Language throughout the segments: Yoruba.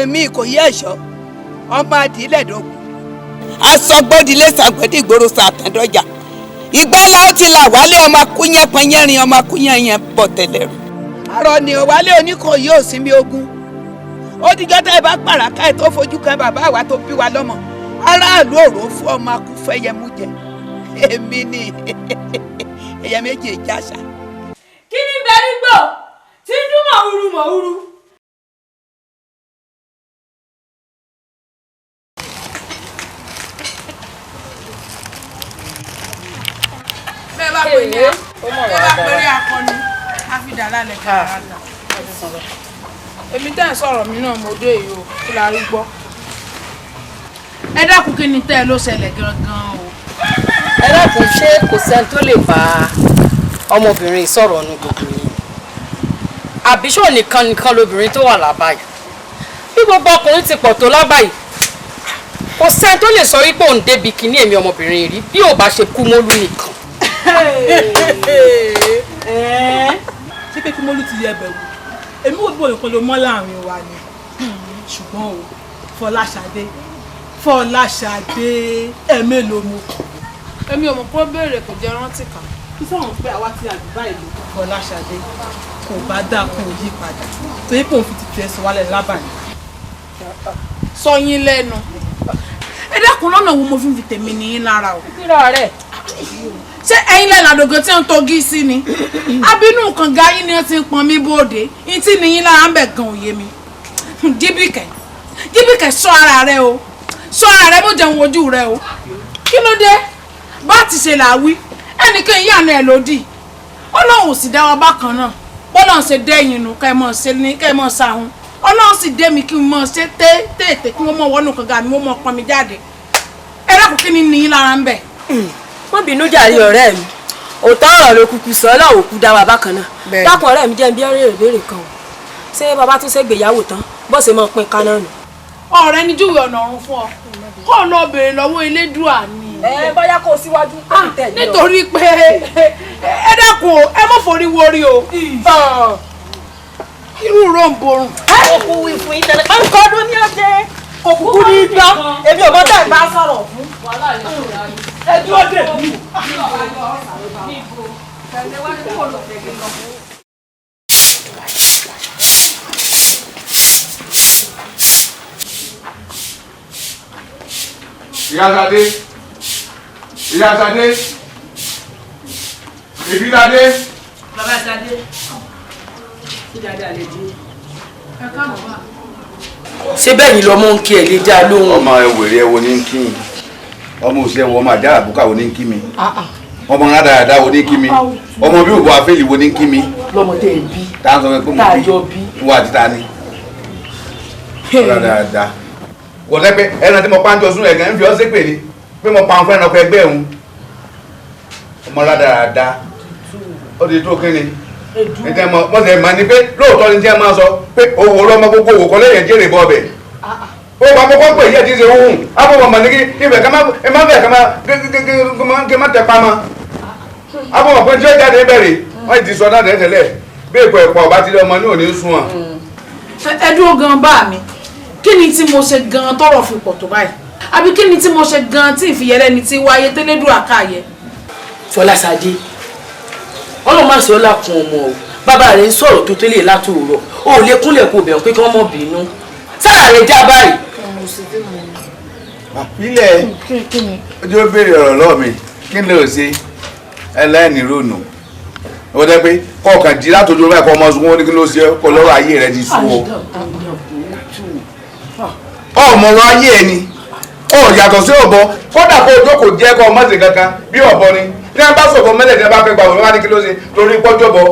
èmi kò yẹ ẹ̀ṣọ́ ọmọ adìlẹ̀ dógún. aṣọgbọ́dìlẹ̀ sàgbọ́dì ìgboro sàtẹ̀dọ́jà ìgbàlá ó ti là wálé ọmọ akúnyẹ́ pẹ́yẹ́rin ọmọ akúnyẹ́ yẹn bọ̀ tẹ̀lẹ̀ rù. àrọ̀ ni òwálé Oníkòyí ò sinmi ogun ó dìjọ́ tẹ́ ẹ bá pàràkà ẹ̀ tó fojú kan bàbá àwa tó bí wa lọ́mọ aráàlú òrò fún ọmọ akúfẹ́yẹmú jẹ èmi ni ẹ̀yẹ méjì ìjàṣà. kí ni bẹ́ẹ̀ gbọ́ tí ń dún mọ̀húrú mọ̀húrú. bẹ́ẹ̀ bá pè ní bẹ́ẹ̀ bá pè ní akọni àfidà lálẹ́ kàràkà. èmi tẹ́ ẹ̀ sọ̀rọ̀ mi náà mo dé èyí o kí la rí gbọ́. ẹ dákun kí ni tẹ́ ẹ ló ṣẹlẹ̀ gangan o. ẹ dákun ṣé kò sẹ́ni tó lè bá ọmọbìnrin sọ̀rọ̀ ọ̀nù gbogbo yìí àbí ṣó nìkan lobìnrin tó wà lábàáyé bí gbogbo ọkùnrin ti pọ̀ tó lábàáyé kò sẹ́ni tó lè sọ wípé òun débi kíní èmi ọmọbìnrin rí bí ò bá ṣe kú mólú nìkan. ṣé pé kí mólú ti yẹ bẹ̀rù èmi ò gbọ́ nǹkan ló mọ́ láàrin wa ni ṣùgbọ́n o Fọláṣadé ẹ̀mélòó mo kù. èmi ò mọ̀ pé ó béèrè kò jẹ́ rántí kan. kí sọ̀rọ̀ pé àwa ti àdúgbà ìlú Fọláṣadé kò bá dáa kó yí padà torí pé òun fi ti fi ẹsẹ̀ wálẹ̀ lábàáyé. sọ yín lẹ́nu ẹ dákun lọ́nà wo mo fi ń fi tèmi nìyín lára o. kíra rẹ̀ ṣé ẹ̀yin lẹ́nu àdògán tí wọ́n tọ́gí sí ni abínú kan ga yín ni wọ́n ti ń pọn mí bóde yín tí nìyín lára ń bẹ̀ gan òye mi. jíbìkẹ́ sọ ara rẹ o sọ ara rẹ bó jẹun ojú rẹ o kí ló dé bá ti ṣe là wí ẹnìkan ìyànà ẹ lòdì Ọlọ́run ò sì dá wa bákan náà bọ́lọ́run ṣe dẹ́yìn nù kẹ́ ẹ mọ̀ ṣe ní kẹ́ ẹ mọ̀ ṣàhún Ọlọ́run sì dé mi kí n mọ̀ ṣe tètè kí wọ́n mọ̀ wọ́nù kankan mi wọ́n mọ̀ pọn mi jáde ẹ dákun kí ni nìyí lára ń bẹ̀. wọ́n bínú jàre ọ̀rẹ́ mi òótọ́ ọ̀rọ̀ ló kúkú sọ Ọlọ́run òkú dá wa bákan náà dákun ọ̀rẹ́ mi jẹ́ bí ọ̀rẹ́ ìbéèrè kan o ṣé bàbá tún ṣe gbéyàwó tán bó ṣe máa pín kaná nù. ọ̀rẹ́ ni júwe ọ̀nà ọ̀run fún ọ kó o lọ béèrè lọ́wọ́ Elédùà ni. bóyá kó o síwájú tó ń tẹ̀lé ọ. nítorí pé ẹ dákun o ẹ mọ̀ forí wórí o irú ròǹborùn. òkú wí fún yín tẹ́lẹ̀ nǹkan ọdún ní ọjẹ́ òkùnkùn ní gbọ́ èmi ò mọ̀ tẹ́ ẹ̀ bá sọ̀rọ̀ fún. ẹ dúró dè mí. Ìyá Ṣadé Ìbíládé. Bàbá Ṣadé ṣé dáadáa lè dé. ẹ káàbọ̀ wá. ṣé bẹ́ẹ̀ ni lọ́mọ ń kí ẹ lè dá lóhùn. ọmọ ẹwèrè ẹwọ ní kí mi ọmọ òṣìṣẹ́ wo ọmọ àdá àbúkà wo ní kí mi ọmọ rádaràdá wo ní kí mi ọmọ bí òbò àfẹ́lì wo ní kí mi. lọ́mọdé ẹ̀ bí tá a sọ pé mo bí wà á ti ta ni. rádaràdá wọ́n lẹ́pẹ́ ẹran tí mo pa ń jọ sún ẹ̀gán ń fi ọ́ ṣépè ni pé mo pa ń fẹ́ ẹranko ẹgbẹ́ òun ọmọ rádaràdá ó di dúró kí ni níta mọ mọ ma ni pé lóòótọ́ ni tí a máa sọ pé owó lọ́mọ gbogbo òwò kan lẹ́yìn jèrè bọ́ ọbẹ̀ ó wà kọ́kọ́ pé ìyá ti ṣe ohun abọ́bọ̀ mọ̀ ní kí ibẹ̀ ká má bẹ̀ ká má tẹ̀ pa mọ́ abọ́bọ̀ pé tí ó jáde bẹ̀rẹ̀ wọ́n ti sọ náà tẹ́lẹ̀ bí èpò ẹ̀pọ̀ ọba ti lé ọmọ ní òní sún wọn. ẹ dúró gan bá mi kí ni tí mo ṣe gan tọrọ fi pọ̀ tó báyìí àbí kí ni tí mo ṣe gan tí ìfìyẹlẹ́ni ti wáyé tẹ́lẹ́dùn àkáyẹ. Fọláṣadé Ọlọ́run máa ṣe ọ́ lákun ọmọ o bàbá rẹ̀ ń sọ̀rọ̀ tó tẹ́lẹ̀ látòrọ̀ o ò lè kúnlẹ̀ kó bẹ̀rù pé kí wọ́n mọ̀ bínú sára rẹ̀ já báyìí. ilẹ̀ ojú ó béèrè ọ̀rọ̀ lọ́wọ́ mi kí n lè ṣe ẹlẹ́ni ronú ó dẹ́ pé kọ̀ọ̀kan jí látòjú ọmọ ẹ̀kọ́ ọmọ ṣùgbọ́n ó ní kí ló ṣe kọ́ lọ́rọ̀ ayé rẹ̀ ti sú o ọmọ ọ̀rọ̀ ayé ẹ ni ó yàtọ̀ sí ọ̀bọ kódà kó ojú kò jẹ́ kọ́ ọmọ sí kankan bí ọ̀bọ ni ní a bá sọ̀bọ̀ mẹ́lẹ̀ ní a bá fẹ́ gbà wọ́n wá ní kí ló ṣe torí pọ́jọ́ bọ̀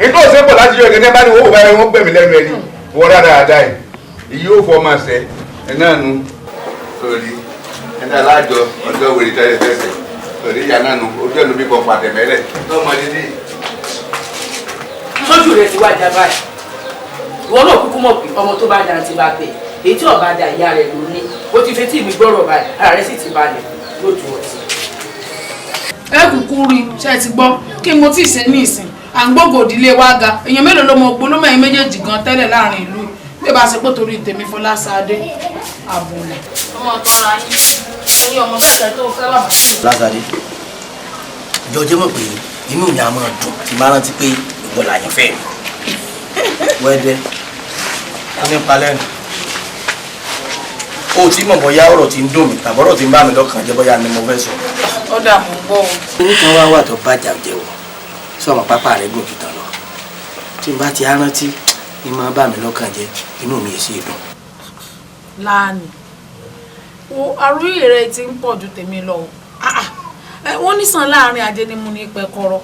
ètò ìsẹ́pọ̀ láti yọ ìgbẹ́ bá ní owó báyìí wọ́n gbẹ̀mí lẹ́nu ẹni wọ́n dáadáa ẹ̀ èyí ó fọ́ máa ṣẹ́ ẹ̀ náà nu torí ẹ̀dá alájọ ọjọ́ wèrè tẹ́lẹ̀ tẹ́sẹ̀ torí ìyá náà nu ojú ẹ̀nu bí kan pàtẹ́ mẹ́lẹ̀ lọ́mọdé dé. sójú rẹ̀ ti wá já báyìí ìwọ náà kúkú mọ̀ pé ọmọ tó bá dá ti bá bẹ̀ èyí tí ọba dá ìyá rẹ̀ ló ní ó ti fetí mi gbọ́rọ̀ báyìí ara rẹ̀ sì ti balẹ̀ lójú ọtí. ẹ kúkú rí ṣe ti gbọ́ kí mo tí ì ṣe ní ìsìn à ń gbógo òdílé wa ga èèyàn mélòó ló mọ gbólómọ ẹ̀yin méjèèjì gan tẹ́lẹ̀ láàrin ìlú bí bá ṣe pé torí tèmi Fọláṣadé Abula. ọmọ tọrọ ayé ẹni ọmọ mẹ́ta tó fẹ́ wà bàtí. Fọláṣadé jọjẹ́ mọ̀ pé inú mi á máa dùn tí máa rántí pé ìwọ làyàn fẹ́ mi wẹ́dẹ́ ó ní palẹ́nu o tí mọ̀ bọ́yá ọ̀rọ̀ tí ń dùn mí tàbí ọ̀rọ̀ tí ń bá mi lọ́kàn jẹ́ bọ́yá ni mo fẹ́ sọ. ó dà mọ́ gbọ́ o. nítorí wá wà tó bàjá jẹ́wọ́ sọ̀rọ̀ pápá rẹ̀ gùn jù tán lọ tí n bá ti rántí ni máa bá mi lọ́kàn jẹ́ inú mi èsì dùn. Láàánì wo àròyé rẹ ti ń pọ̀ ju tèmi lọ o wọ́n ní sàn láàrin ajé ni mo ní pẹ́kọ́rọ́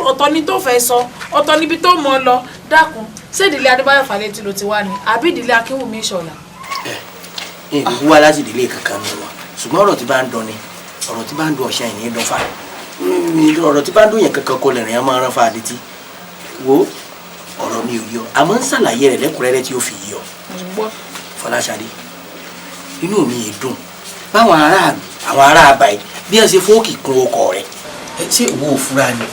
ọ̀tọ̀ ni tó fẹ́ sọ ọ̀tọ̀ níbi tó mọ̀ lọ dákun ṣé ìdílé Adébáyọ̀ Fálétí ló ti wá ni àbí ìdílé Akínwùmí Ìṣọ̀lá. ìlú wá láti ìdílé kankan mi wá ṣùgbọ́n ọ̀rọ̀ tí bá ń dùn ni ọ̀rọ̀ tí bá ń dùn ọ̀ṣà ìní dùn fa ọ̀rọ̀ tí bá ń dùn yẹn kankan kọ lẹ́rìn á máa rán fa àdìtì wo ọ̀rọ̀ mi ò yọ àmọ́ ń ṣàlàyé rẹ̀ lẹ́kùnrẹ́rẹ́ tí ó fi yọ. Fọláṣadé inú mi yìí dùn báwọn ará àbáyé bí ẹ ṣe fóòkì kún ọkọ rẹ̀ ṣé ìwọ òfúra ni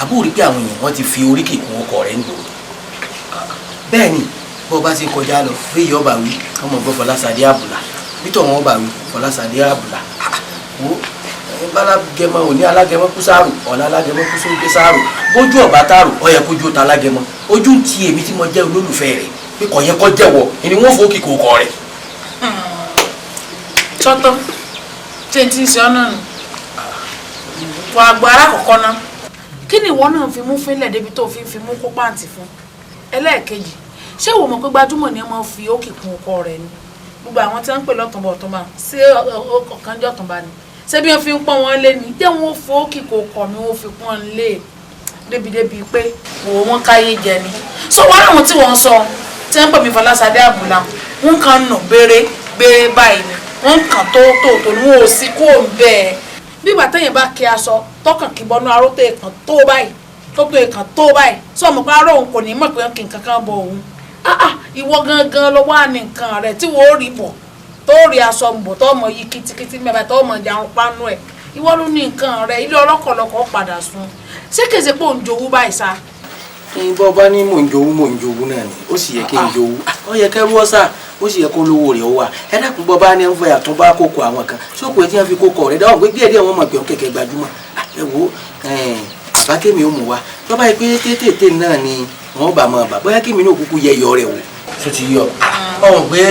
àbúrò rí pé àwọn èèyàn wọn ti fi oríkì kún ọkọ rẹ̀ nìgbò bẹ́ẹ̀ ni bó bá ṣe kọjá lọ bí ìyá ọba wí ọmọ gbọ́ Fọláṣadé Abula nítorí wọn ọba wí Fọláṣadé Abula wo bálágẹmọ òní alágẹmọ kú sáàrò ọ̀la alágẹmọ kú sóńgbé sáàrò bójú ọ̀bá tààrò ọ̀yẹ kójú ta alágẹmọ ojú ń ti èmi tí mo jẹ́ olólùfẹ́ rẹ̀ pé kò yẹ kó jẹ́wọ́ ìní wọ́n fò kíkó kọ rẹ̀. tọ́tọ́ tí n ti ń ṣe ọ́ náà nù wà á gbọ́ alákọ̀ọ́kọ́ náà kí ni ìwọ náà fi mú fínlẹ̀ débi tó fi mú kó pàǹtì fún ẹlẹ́ẹ̀kejì ṣé ìwọ mọ̀ pé gbajúmọ̀ ni ẹ máa fi ókè kún ọkọ rẹ̀ ni gbogbo àwọn tí wọ́n ń pè lọ́tọ̀ọ̀bọ̀ ọ̀tọ̀ọ̀bà sí ọ̀kan jẹ́ ọ̀tọ̀ọ̀bà ni ṣé bí wọ́n fi ń pọ́n wọn lé ni jẹ́ wọn fò ókè kó kọ̀ mi wọ́n fi pọ́n lé débi pé òwò wọn káyé jẹ ni so wọn àwọn tí wọ́n sọ tí wọ́n pè mí Fọláṣadé Abula wọn kàn nù béèrè báyìí ni wọ́n kàn tó ni wọn ò sí kó ń bẹ́ẹ̀ bí ìgbà téèyàn bá kí aṣọ tọkàn kí bọnú aró tó èèkàn tó báyìí tó èèkàn tó báyìí sọ mọ pé aró òun kò ní mọ̀ pé kí nǹkan kan bọ òun ìwọ gangan ló wà ní nǹkan rẹ tí wọ́n rí bọ̀ tó rí aṣọ ń bọ̀ tó mọ yí kitikiti mẹ́ta tó mọ jarun pánú ẹ̀ ìwọ ló ní nǹkan rẹ ilé ọlọ́kọ̀lọ́kọ̀ padà sun ṣé kèsì pé òun jowú báyìí sá. bọ́ bá ní mò ń jowú náà ni ó sì yẹ kí n jowú ó yẹ kẹ́rú ọ̀sà ó sì yẹ kó lówó rẹ̀ ó wà ẹ dákun bọ́ bá ní ń fọ yàtọ̀ bá kókó àwọn kan sóko ẹ tí wọ́n fi kókó rẹ̀ dáhùn pé díẹ̀díẹ̀ wọ́n mọ̀ pé òun kẹ̀kẹ́ gbajúmọ̀ ẹ wo àbákémi ó mú wa tó bá yẹ pé tètè náà ni wọ́n bá mọ̀ bà bóyá kémi náà kúkú yẹ yọ rẹ̀ wò tó ti yọ ọ̀hún pé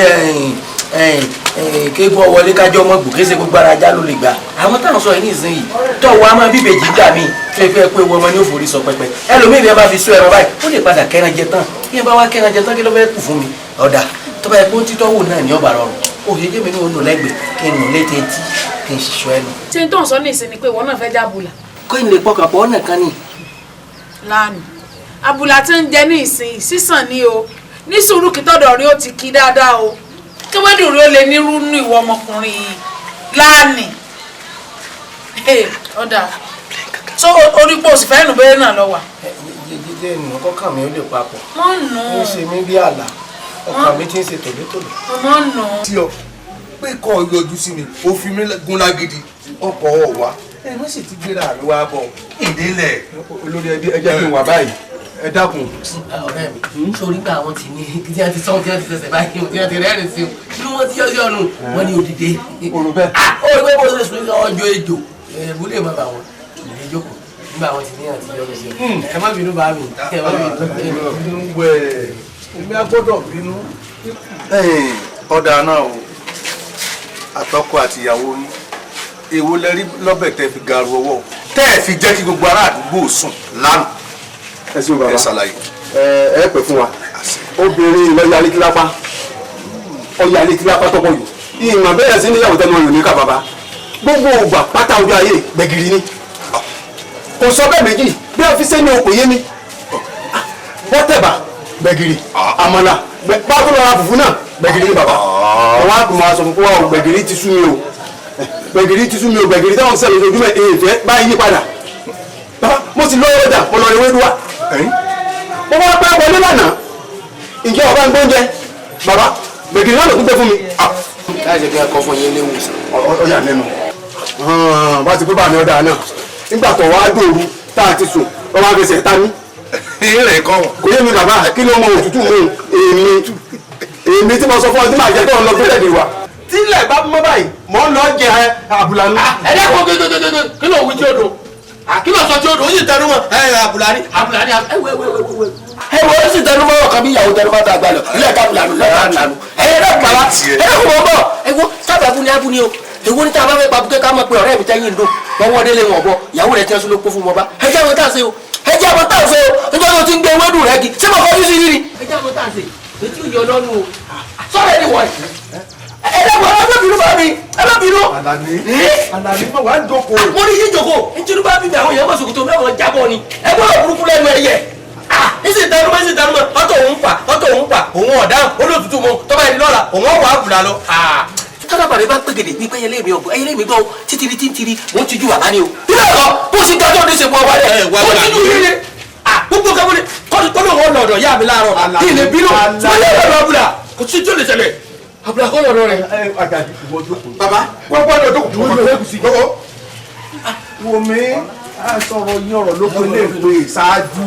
kéegun ọwọlé kájọ ọmọ gbò kése gbogbo ara ajá ló lè gbà àwọn táwọn sọ yìí nísìnyí tọwọ a máa bíbèjì gbà mí tó ẹgbẹ́ pé owó ọmọ ní òfòrí sọ pẹpẹ ẹlòmíì bí ẹ bá fi sọ ẹran báyìí ó lè padà kẹran jẹ tán bí ẹ bá wá kẹran jẹ tán kí ló fẹ́ kù fún mi ọ̀dà tó bá yẹ pé ó ti tọ́wò náà ní ọ̀bà rọrùn ó yẹ kémi ní òun nù lẹ́gbẹ̀ẹ́ kí n nù létí etí kí n ṣiṣọ́ ẹnu. tí n tó ń sọ ní ìsinmi pé ìwọ náà fẹ́ já Abula. kó ìlè pọkàn pọ̀ ọ̀nà kan ni. Láàánú Abula tí ń jẹ ní ìsìn sísàn ni o ní sùúrù kí tọ́dọ̀ rí ó ti kí dáadáa o kí wẹ́dùn rí ó lè nírú nú ìwọ ọmọkùnrin yìí Láàánú ọ̀dà so orí pò sì fẹ́ẹ́ nù bẹ́ẹ̀ náà lọ wà. jíjẹ́ ìnù kọ́kàn mi ó lè papọ̀ wọ́n nù ú. ó ṣe mí bí àlà ọkàn mi ti ń ṣe tòlótòló. wọ́n nù ú. tí ọ pé kọ́ yọjú sí mi ó fi mí gún lágídí ọkọ̀ ọ̀wá ẹ má sì ti gbéra mi wá bọ̀ ìdílẹ̀. olórí ẹbí ẹ jẹ́ kí n wà báyìí ẹ dákun. ọ̀rẹ́ mi sórí pé àwọn ti ní tí wọ́n ti sọ tí wọ́n ti fẹsẹ̀ báyìí tí wọ́n ti rẹ́rìn sí o kí wọ́n ti yọ ọ̀nù wọ́n ní òdìdé. olùbẹ́. ó rí pé bó ṣe sùn ọjọ́ ejò ẹ̀bùn lè má bà wọ́n ìdílé jókòó nígbà wọn ti ní àti yọ lọ sí o ẹ má bínú bá mi ẹ má bínú. èmi á gbọ́dọ̀ bínú. ọ̀dà náà o àtọkọ àti ìyàwó yín èwo lẹ rí lọ́bẹ̀ tẹ́ fi garu ọwọ́ tẹ́ ẹ fi jẹ́ kí gbogbo ará àdúgbò sùn lánàá. ẹ ṣeun bàbá ẹ ṣàlàyé. ẹ pẹ fún wa obìnrin lọ́ọ́ yálé kílápá ọ̀yà alẹ́ kílápá tọ́pọ̀ yìí ìmọ̀ bẹ́ẹ̀ sí níyàwó tẹnu ọ̀yọ́ ní ká bàbá gbogbo ògbà pátá ojú ayé gbẹ̀gìrì ni kò sọ bẹ́ẹ̀ méjì bí wọ́n fi sẹ́ni òkò yé mi bọ́tẹ̀bà gbẹ̀gìrì àmàlà bá tó lọ́ra fùfú náà gbẹ̀gìrì ni bàbá àwọn àgbọ̀n aṣọ fún wa gbẹ̀gìrì ti sú mi o gbẹ̀gìrì ti sú mi o gbẹ̀gìrì táwọn sẹ́ni ojúmọ̀ èèfẹ́ báyìí yí padà mo ti lọ́wọ́ ọjà mo lọ rí wédúwà mo bá pẹ́ wọlé lánàá ìjọ ọba ń gbóúnjẹ bàbá gbẹ̀gìrì náà ló tún gbé fún mi. láì ṣe kí ẹ kọ́ fún yín léwu sí. ọjà nínú bá ti pé bá mi ọ̀dà náà nígbà tó wá dòru tá a ti sùn ọba fẹsẹ̀ ta mí. ìrìn kọ́ wọ̀. kò yé mi bàbá kí ló mọ òtútù mú èmi èmi tí mo sọ fún ọ tí màá jẹ tó ń lọ gbélé ni wa tílẹ̀ bá mọ́ báyìí mọ́ ń lọ jẹ àbùlà nù. ẹ̀dá kan gẹ́gẹ́gẹ́gẹ́ kí ló wí tí ó dùn kí ló sọ tí ó dùn ó sì tẹnu mọ́ àbùlà ni ẹwọ ó sì tẹnu mọ́ ọ̀kan bí ìyàwó tẹnu mọ́ tá a gbà lọ ilé ẹ̀ka àbùlà nù lẹ́ka àbùlà nù ẹ̀yẹ náà bàbá ẹ̀dá kan mọ́ bọ̀ ẹ̀wọ́ sábà abúni abúni o èwo ní tá a bá fẹ́ pa bùkẹ́ ká mọ̀ pé ọ̀rẹ́ mi tẹ́yìn ń dùn wọ́n wọ́n délé wọn bọ̀ ìyàwó rẹ̀ tí wọ́n sún ló kó fún wọn bá ẹjẹ́ àwọn tá a ṣe o ẹjẹ́ àwọn tá a ṣe o níjọ́ tó ti ń gbé ewédú rẹ̀ kí ṣé mo kọ́ sí rírí ẹjẹ́ àwọn tá a ṣe ètí òye ọlọ́nu o sọ́ọ̀rẹ́ ni wọ̀nyí ẹlẹ́gbọ̀n ẹlẹ́bìnrin bá mi ẹlẹ́bìnrin. Àlàní mọ̀ wá ń jókòó. mo ní yí jókòó nítorí bá bíbí àwọn èèyàn mọ̀sùkùtò mẹ́wọ̀n jábọ̀ ni ẹgbọ́n òkúrukú lẹ́nu ẹ̀yẹ. ìsìn tẹnumọ́ ọ̀tọ̀ òun pa òun ọ̀daràn olóòtútù mọ́ tọ́ba ẹni lọ́la òun ọ̀wọ́ àbùlà lọ. tọ́lábàrẹ̀ bá ń pègèdè wípé ẹyẹlé mi ọ̀gbọ́n ẹyẹlé mi gbọ́ títiri títiri wọ́n ti ju bàbá ni o. ilé ẹ̀kọ́ bó ṣe dájọ́ ní ṣe fún ọba rẹ̀ wọ́n ti ju yíyẹ. gbogbo kabule kọ́lọ́ wọn lọ́dọ̀ yá mi láàárọ̀ kí ilé bínú wọ́n yẹ lọ́dọ̀ abúlà kò sí tó lè ṣẹlẹ̀ abúlà kọ́ lọ́dọ̀ rẹ̀. bàbá wọ́n gbọ́dọ̀ jókòó. wo mi sọ̀rọ̀ yín ọ̀rọ̀ ló pe léèpé ṣáájú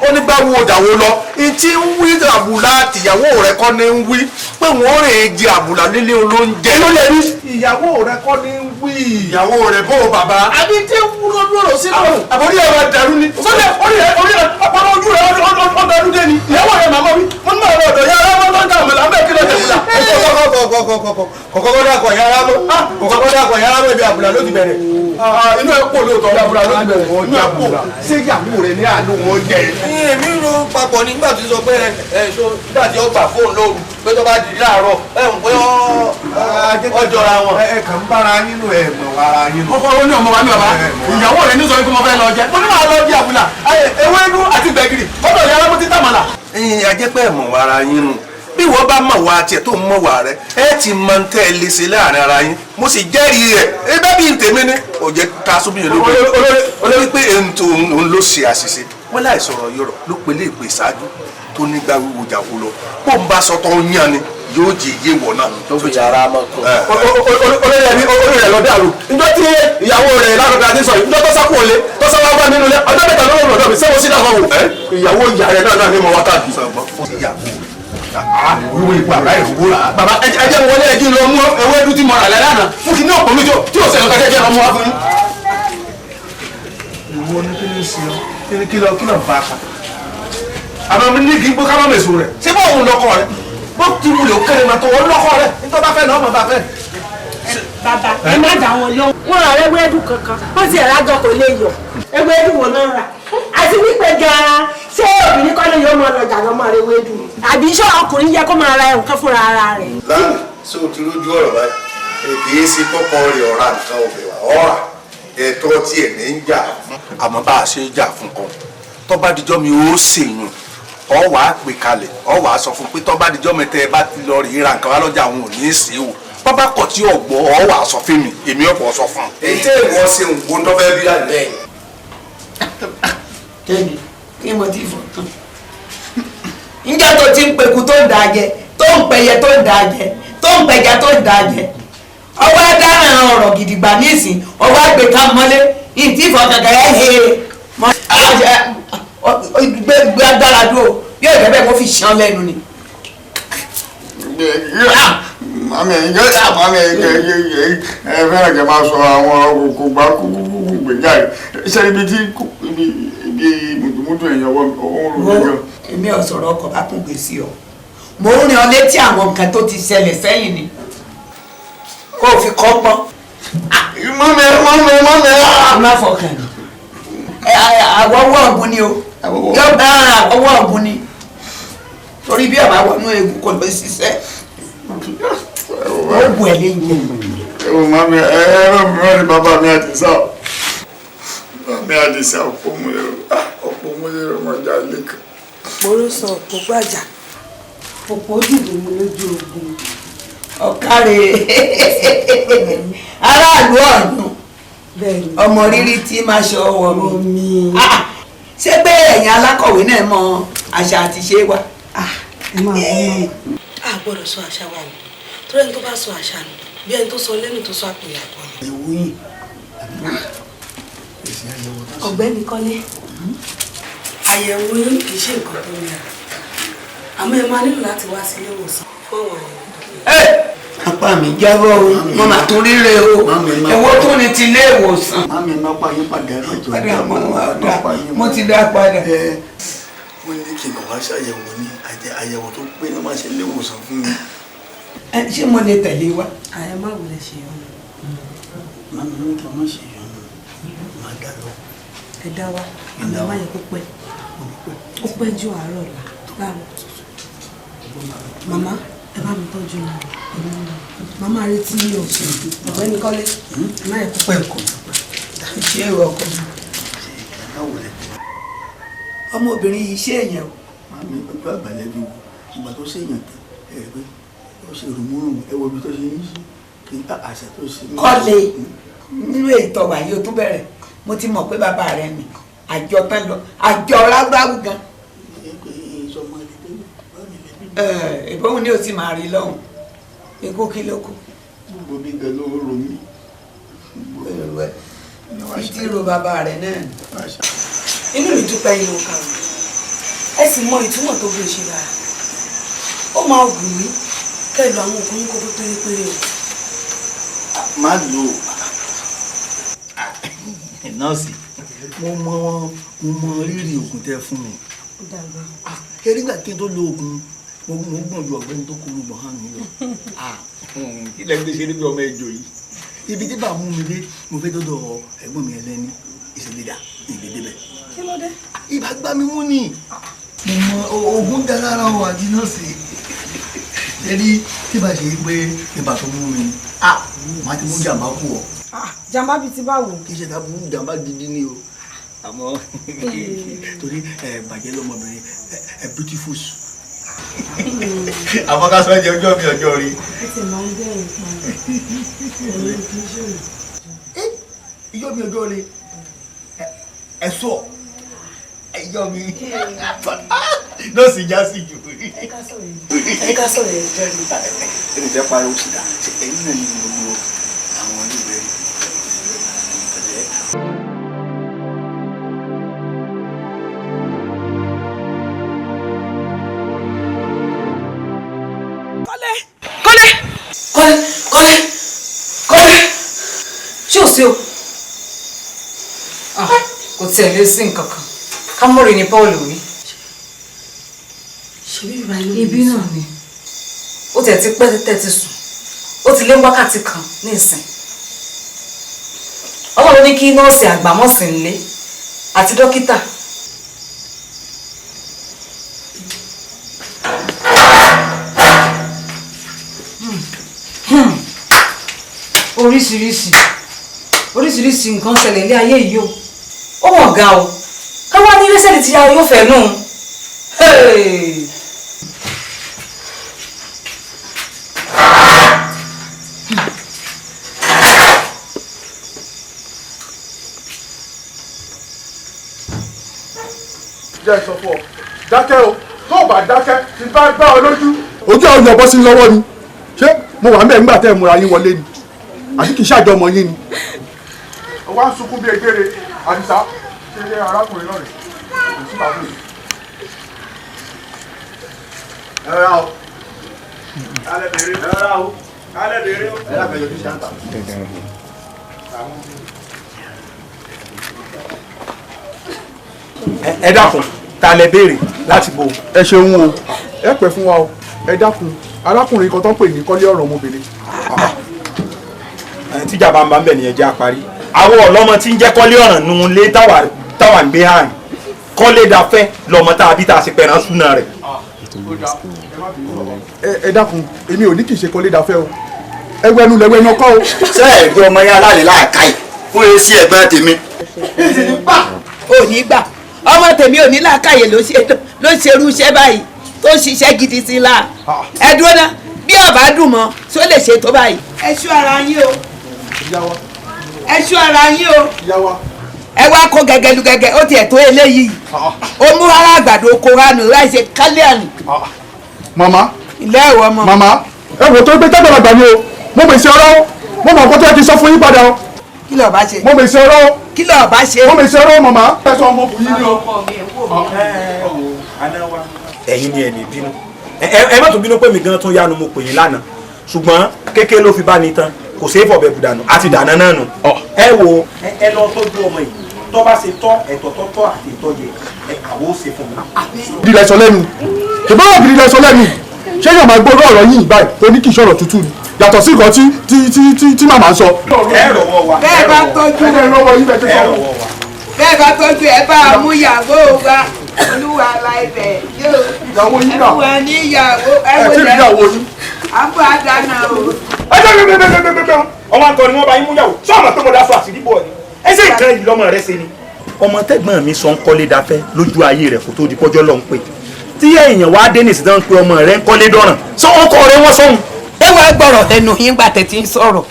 ó ní bá wo ìdàwó lọ ìtí ń wí àbùlà tìyàwó rẹ kọ́ ní ń wí pé wọ́n rè é jẹ àbùlà nílé olóúnjẹ ló lè rí ìyàwó rẹ kọ́ ní ń wí ìyàwó rẹ bó bàbá. àbí tí ń wúlò lóró sínú. àbórí ẹ̀ máa dàrú ni. sọ́dẹ̀ orí ẹ̀ ọpọlọ ojú rẹ̀ ọdọọdún dé ni ìyàwó rẹ̀ màmá mi mo ní máa lọ ọ̀dọ̀ yàrá mọ́ lọ́ńdà àmàlà mẹ́ẹ̀ kí ló dé wúlà. kọ̀kọ́ dàkọ̀ yàrá mọ́ ibi àbùlà ló ti bẹ̀rẹ̀ inú ẹ̀ pọ̀ lóòótọ́ àbùlà ló ti bẹ̀rẹ̀ inú ẹ̀ pọ̀ ṣé ìyàwó rẹ̀ ní àánú wọn jẹ. èmi ro papọ̀ nígbà tí sọ pé nígbà tí ó gbà fóònù lóru pé tó bá di láàárọ̀ ń pé ọjọ́ra wọn. ẹ kàn ń bára yín nù ẹ mọ̀ ara yín nù. ọkọ ó ní ọmọ wa ní ọba ìyàwó rẹ ní sọ pé mo fẹ́ lọ jẹ mo ní máa lọ di àbúlà ewédú àti gbẹ̀gìrì ọ̀dọ̀ ìyá alámọ̀ títà màlà. ajẹ́pẹ́ mọ̀ ara yín nù bí wọ́n bá mọ̀ wá tiẹ̀ tó mọ̀ wá rẹ ẹ ti mọ ń tẹ́ ẹ lè ṣe láàrin ara yín mo sì jẹ́rìí rẹ̀ ẹ bẹ́ẹ̀ bí n tèmi ní kò jẹ́ ká sóbìyàn ló gbé olórí pé òun ló ṣe àṣìṣe wọ́n láì sọ̀rọ̀ yọ̀rọ̀ ló pe lè pè ṣáájú tó nígbà wíwo jàwó lọ bó ń bá sọtọ́ yán ni yóò jẹ iye wọ̀ náà. tó fi yàrá mọ́ kọ́. olórí rẹ̀ lọ dàrú njọ́ tí ìyàwó rẹ̀ lárugà ti sọ yìí njọ́ tó sákò lé tó sáwá bá nínú ilé ọjọ́ mẹ́ta ló lọ́dọ̀ mi sẹ́wọ́n sí náà wò. ìyàwó ìyá rẹ̀ náà ní mo wá káàkiri. wíwú ipò àbá ìrúgbó la. bàbá ẹ jẹ́ wọlé ẹ kí n lọ mú ewédú tí mo rà lálẹ́ àná fún kí ní ọ̀pọ̀ mi tí ò sẹ́yìn kájẹ́ jẹ́ ọmọ wa fún yín. ìwọ ní kí ni sí ọ kí lọ bá a pa. àmọ́ mi ní kí n gbó ká má mèso rẹ̀ ṣé bá òun lọ́kọ rẹ̀ bó ti wulẹ̀ ó kéré ma tó wọ́n lọ́kọ rẹ̀ nítorí bá fẹ́ náà ọmọ bá fẹ́. bàbá ẹ má dà wọn lọ. wọn rà ewédú kankan wọn sì rà àjọ kò lè yọ ewédú wọn náà rà àti wípé gan-an ṣé obìnrin kọ́ ló yọ ọmọ ọlọ́jà lọ́mọ rẹ ewédú àbí iṣẹ́ ọkùnrin yẹ kó máa ra nǹkan fúnra ara rẹ̀. lánàá ṣé o ti rójú ọ̀rọ̀ báyìí kì í ṣe kọ́kọ́ rẹ̀ ọ̀rá nǹkan ọ̀bẹ̀ wà ọ̀rà ẹ̀tọ́ tí ẹ̀ ní ń jà fún. àmọ́ bá a ṣe jà fún kan tó bá dijọ́ mi ó ṣèyún ọ wàá pè kalẹ̀ ọ wàá sọ fún pé tó bá dijọ́ mi tẹ́ ẹ bá ti lọ rí ra nǹkan wá lọ́jà àwọn ò ní í ṣe o bàbá kọ̀ tí ọ̀gbọ́ ọ wàá sọ fún mi èmi ọ̀pọ̀ sọ fún un. èyí tẹ́ ìwọ ṣe ń gbó tó fẹ́ bí àlẹ́. tẹ́lẹ̀ kí mo ti fọ̀ tán. níjọ́ tó ti ń peku tó ń da jẹ tó ń pẹyẹ tó ń da jẹ tó ń pẹja tó ń da jẹ ọwọ́ dáná ọ̀rọ̀ gidigba nísìn ọwọ́ àgbẹ̀ká mọ́lé ìtì ìfọ̀kàkà ẹ̀ gbé agbára dúró bí ọ̀dọ́ bẹ́ẹ̀ mo fi ṣan lẹ́nu ni. mami ẹ fẹ́ràn kẹ́ máa sọ àwọn kò gbá kúkú gbèjà rẹ̀ ṣe ibi tí ibi mùtùmùtù èèyàn wọ́n ń rò gan. èmi ò sọ̀rọ̀ ọkọ̀ bá kún gbèsè ọ mo ń rìn ọ létí àwọn nǹkan tó ti ṣẹlẹ̀ sẹ́yìn ni kó o fi kọ́ pọ́n. mami. má fọkàn ní àwọ̀wọ́ ọ̀gùn ni o yóò bá àwọ̀wọ́ ọ̀gùn ni torí bí ọba wọnú egun kò lọ ṣiṣẹ́ ó bù ẹ lẹ́yìn. mami ẹ̀rọ mìíràn ni bàbá mi àdìsá mi àdìsá ọ̀pọ̀ mú lérò mọ́jà lẹ́kọ̀ọ́. àpòrò sọ òpó gbàjà òpó dìbò mi lójú ogun. ọ̀kàrẹ̀ aráàlú ọ̀nù ọmọ rírí tí máa ṣe ọwọ́ mi. ṣé pé ẹ̀yin alákọ̀wé náà mọ àṣà àti ṣe wa. ẹ máa wọ́n mọ́. a gbọ́dọ̀ sọ àṣà wa nù torí ẹni tó bá sọ àṣà nù bí ẹni tó sọ lẹ́nu tó sọ àpò ìyàpọ̀ ni. ìwúyìn. ọ̀gbẹ́ni Kọ́lé àyẹ̀wò yín kì í ṣe nǹkan tó nira àmọ́ ẹ máa nílò láti wá sí ilé ìwòsàn fọwọ́ ẹ̀. apá mi jábọ́ o mo mà tún ríre o ẹ̀wọ́ tó ní ti ilé ìwòsàn. Mami má pa yín padà ẹ̀rọ padà mo ti dá padà. Wọ́n ní kí n kàn wá ṣàyẹ̀wò ní àyẹ̀wò tó pé ní máa ṣe ilé ìwòsàn fún mi. Ṣé mo lè tẹ̀lé wa? àyẹ̀ má wulẹ̀ ṣe ọ̀nà. Mami ní kí n má ṣe ìyọnu máa dá lọ. ẹ dá wa àmì má yẹ kó pẹ́ ó pẹ́ ju àárọ̀ là láàárọ̀. màmá ẹ bá mi tọ́jú mi màmá retí ní oṣù ọ̀gbẹ́ni Kọ́lé má yẹ kó pẹ́ kọ́. ṣé ìwọ ọkọ mi? ọmọbìnrin yìí ṣé èèyàn o. Mami ojú àgbàlẹ̀ bí ìgbà tó ṣèyàn tán ẹ pé ó ṣe rùmúrùmù ẹ wo ibi tó ṣe ń ṣe kí àṣà tó ṣe. Kọ́lé nínú ètò wà yóò tún bẹ̀rẹ̀ mo ti mọ̀ pé bàbá rẹ mi àjọ tán lọ àjọ ráúráú gan. ìbọn ni o ti máa rí lọ́hùn ikú kí ló kù. gbogbo bí gan ló rò mí. títí ro bàbá rẹ náà. inú mi dúpẹ́ inú kàwé ẹ sì mọ ìtumọ̀ tó bí o ṣe dára ó máa wù mí kẹ́ lu àwọn òkú yín kó tó pérépéré o. má lò nọ́ọ̀sì mo mọ rírì oògùn tẹ́ fún mi. nígbà kí n tó lo oògùn mo gbọ́n ju ọ̀gbẹ́ni tó kúrú bọ̀ hàn mí lọ. kí lẹ́yìn tó ṣe níbi ọmọ ẹjọ́ yìí ibi tí bá mú mi dé mo fẹ́ dọ́dọ̀ ẹ̀gbọ́n mi ẹlẹ́ni ìṣẹ̀lẹ̀dà ìgbèdébẹ̀. kí ló dé. ibà gbá mi mú ni mo mọ oògùn dára ara wọn àti nọ́ọ̀sì ẹni tí bá ṣe pé ibà tó mú mi màá ti mú jàmbá kú ọ. jàmbá bíi ti báwo. kì í ṣe ká burú jàmbá gidi ni o àmọ́ torí bàjẹ́ lọ́mọbìnrin beautiful. àmọ́ ká sọ jẹ́ ọjọ́ mi ọjọ́ rí. ó ti máa ń bẹ̀rẹ̀ nǹkan ẹ̀rọ kì í ṣòro. ìjọ mi ọjọ́ rí ẹ̀sọ́ ìjọ mi nọ́ọ̀sì já sí jù. ẹ ká sọ̀rọ̀ ẹ̀ jẹ́ mi. ẹni fẹ́ pariwo síta ẹ̀yìn náà ni gbogbo àwọn oníwèé rí. Kọ́lé ṣé ò sí o kò tiẹ̀ lé sí nǹkan kan kámúrì ní Paul wí. ibi náà ni ó tẹ̀ ti pẹ́ tẹ́ ti sùn ó ti lé wákàtí kan ní ìsìn ọlọ́run ní kí nọ́ọ̀sì àgbàmọ̀sìn ńlé àti dókítà. oríṣiríṣi nǹkan ṣẹlẹ̀ ní ayé yìí o ó mọ̀ ga o ká wá ní lẹ́sẹ̀ tí a yóò fẹ́ nù. jẹ́ sọ fún ọ dákẹ́ o tó o bá dákẹ́ tí bá gbá ọ lójú. ojú àwọn ọ̀bọ sí lọ́wọ́ ni ṣé mo wà mẹ́rin nígbà tẹ́ ẹ̀ múra yín wọlé ni àti kì í ṣàjọmọ yín ni. wá ń sunkún bí egbére àdìsá ṣe arákùnrin náà rè kò sí bàbá mi. ẹ rà o kálẹ̀ bèrè ẹ rà o kálẹ̀ bèrè o ẹ lábẹ́ yọjú sí àǹtà. ẹ dákun ta lẹ béèrè láti bo. ẹ ṣeun o ẹ pẹ́ fún wa o ẹ dákun arákùnrin kan tó ń pè ní kọ́lé ọ̀rọ̀ ọmọbìnrin. tíjà bá ń bá ń bẹ̀ ní ẹjẹ́ àparí àwọn ọlọ́mọ tí ń jẹ́ kọ́lé ọ̀ràn nù lé táwa ń gbé hàn kọ́lé dafẹ́ lọ́mọ tá a bí tá a sì pẹ̀ràn súnà rẹ̀. ẹ dákun èmi ò ní kì í ṣe kọ́lé dafẹ́ o ẹgbẹ́nu lẹ́gbẹ́nu ọkọ o. sẹ́ẹ̀ gbé ọmọ yẹn aláàlẹ́ láàká yìí fún èsì ẹ̀gbọ́n tèmi. ò ní gbà ọmọ tèmi ò ní làákàyè ló ṣerú iṣẹ́ báyìí tó ṣiṣẹ́ gidi sí la ẹ dúró ná bí ọba dùn mọ́ tó lè ṣe tó báyìí. ẹ ṣọ́ ara yín o ẹ ṣọ́ ara yín o ẹ wá kó gẹ́gẹ́lu gẹ́gẹ́ ó tiẹ̀ tó eléyìí ó mú ara àgbàdo kó ránù láì ṣe kálíànù. màmá ilé ẹ̀wọ̀ ọmọ. màmá ẹ wò tó gbé tágbàlagbà ni o mo mèsì ọ̀rọ̀ mo mọ̀ nǹkan tó yẹ kí sọ fún yín padà o. kí ló bá ṣe. mo mèsì ọ̀rọ̀. kí ló bá ṣe. mo mèsì ọ̀rọ̀ màmá. ẹ sọ ọmọ bùnú ni o. ẹ̀yin ni ẹni bínú ẹ má tún bínú pé mi gan tún yánu mo pè yín lánàá ṣùgbọ́n kékeré ló fi bá ní tán kò sí fọ̀bẹ̀ bùdànù àti dànà náà nù. ẹ wo ẹ lọ tọ́jú ọmọ yìí tó bá ṣe tọ́ ẹ̀tọ́ tọ́tọ́ àti ìtọ́jẹ ẹ àwo ṣe fún mi. ìdílé sọ lẹ́nu ṣùgbọ́n wọ́n ìdílé sọ lẹ́nu ṣé yóò máa gbọ́dọ̀ ọ̀rọ̀ yìí báyìí tó ní kí ìṣòro tútù ni yàtọ̀ sí nǹkan tí màmá ń sọ. ẹ rọwọ́ wa bẹ́ẹ̀ bá tọ́jú bẹ́ẹ̀ bá tọ́jú ẹ bá amúyàwó wa olúwa láìpẹ́ yóò ẹ̀wọ̀n níyàwó ẹ̀wọ̀n àbọ̀ àdáná o. ọmọ àtọ ni wọn bá yín mú yàwó sọ àmọ́ pé mo dá sọ àṣírí bọ ni ẹsẹ ìkan yìí lọmọ rẹ ṣe ni. ọmọ tẹ̀gbọ́n mi sọ ń kọ́lé dáfẹ́ lójú ayé rẹ̀ kó tó di pọ́jọ́ lọ ń pè tí èèyàn wá dé nìsí tán pé ọmọ rẹ̀ ń kọ́lé dọ̀ràn sọ wọn kọ rẹ wọn sọhùn. ẹ wá gbọ́rọ̀ lẹ́nu yín gbà tẹ̀ tí ń sọ̀rọ̀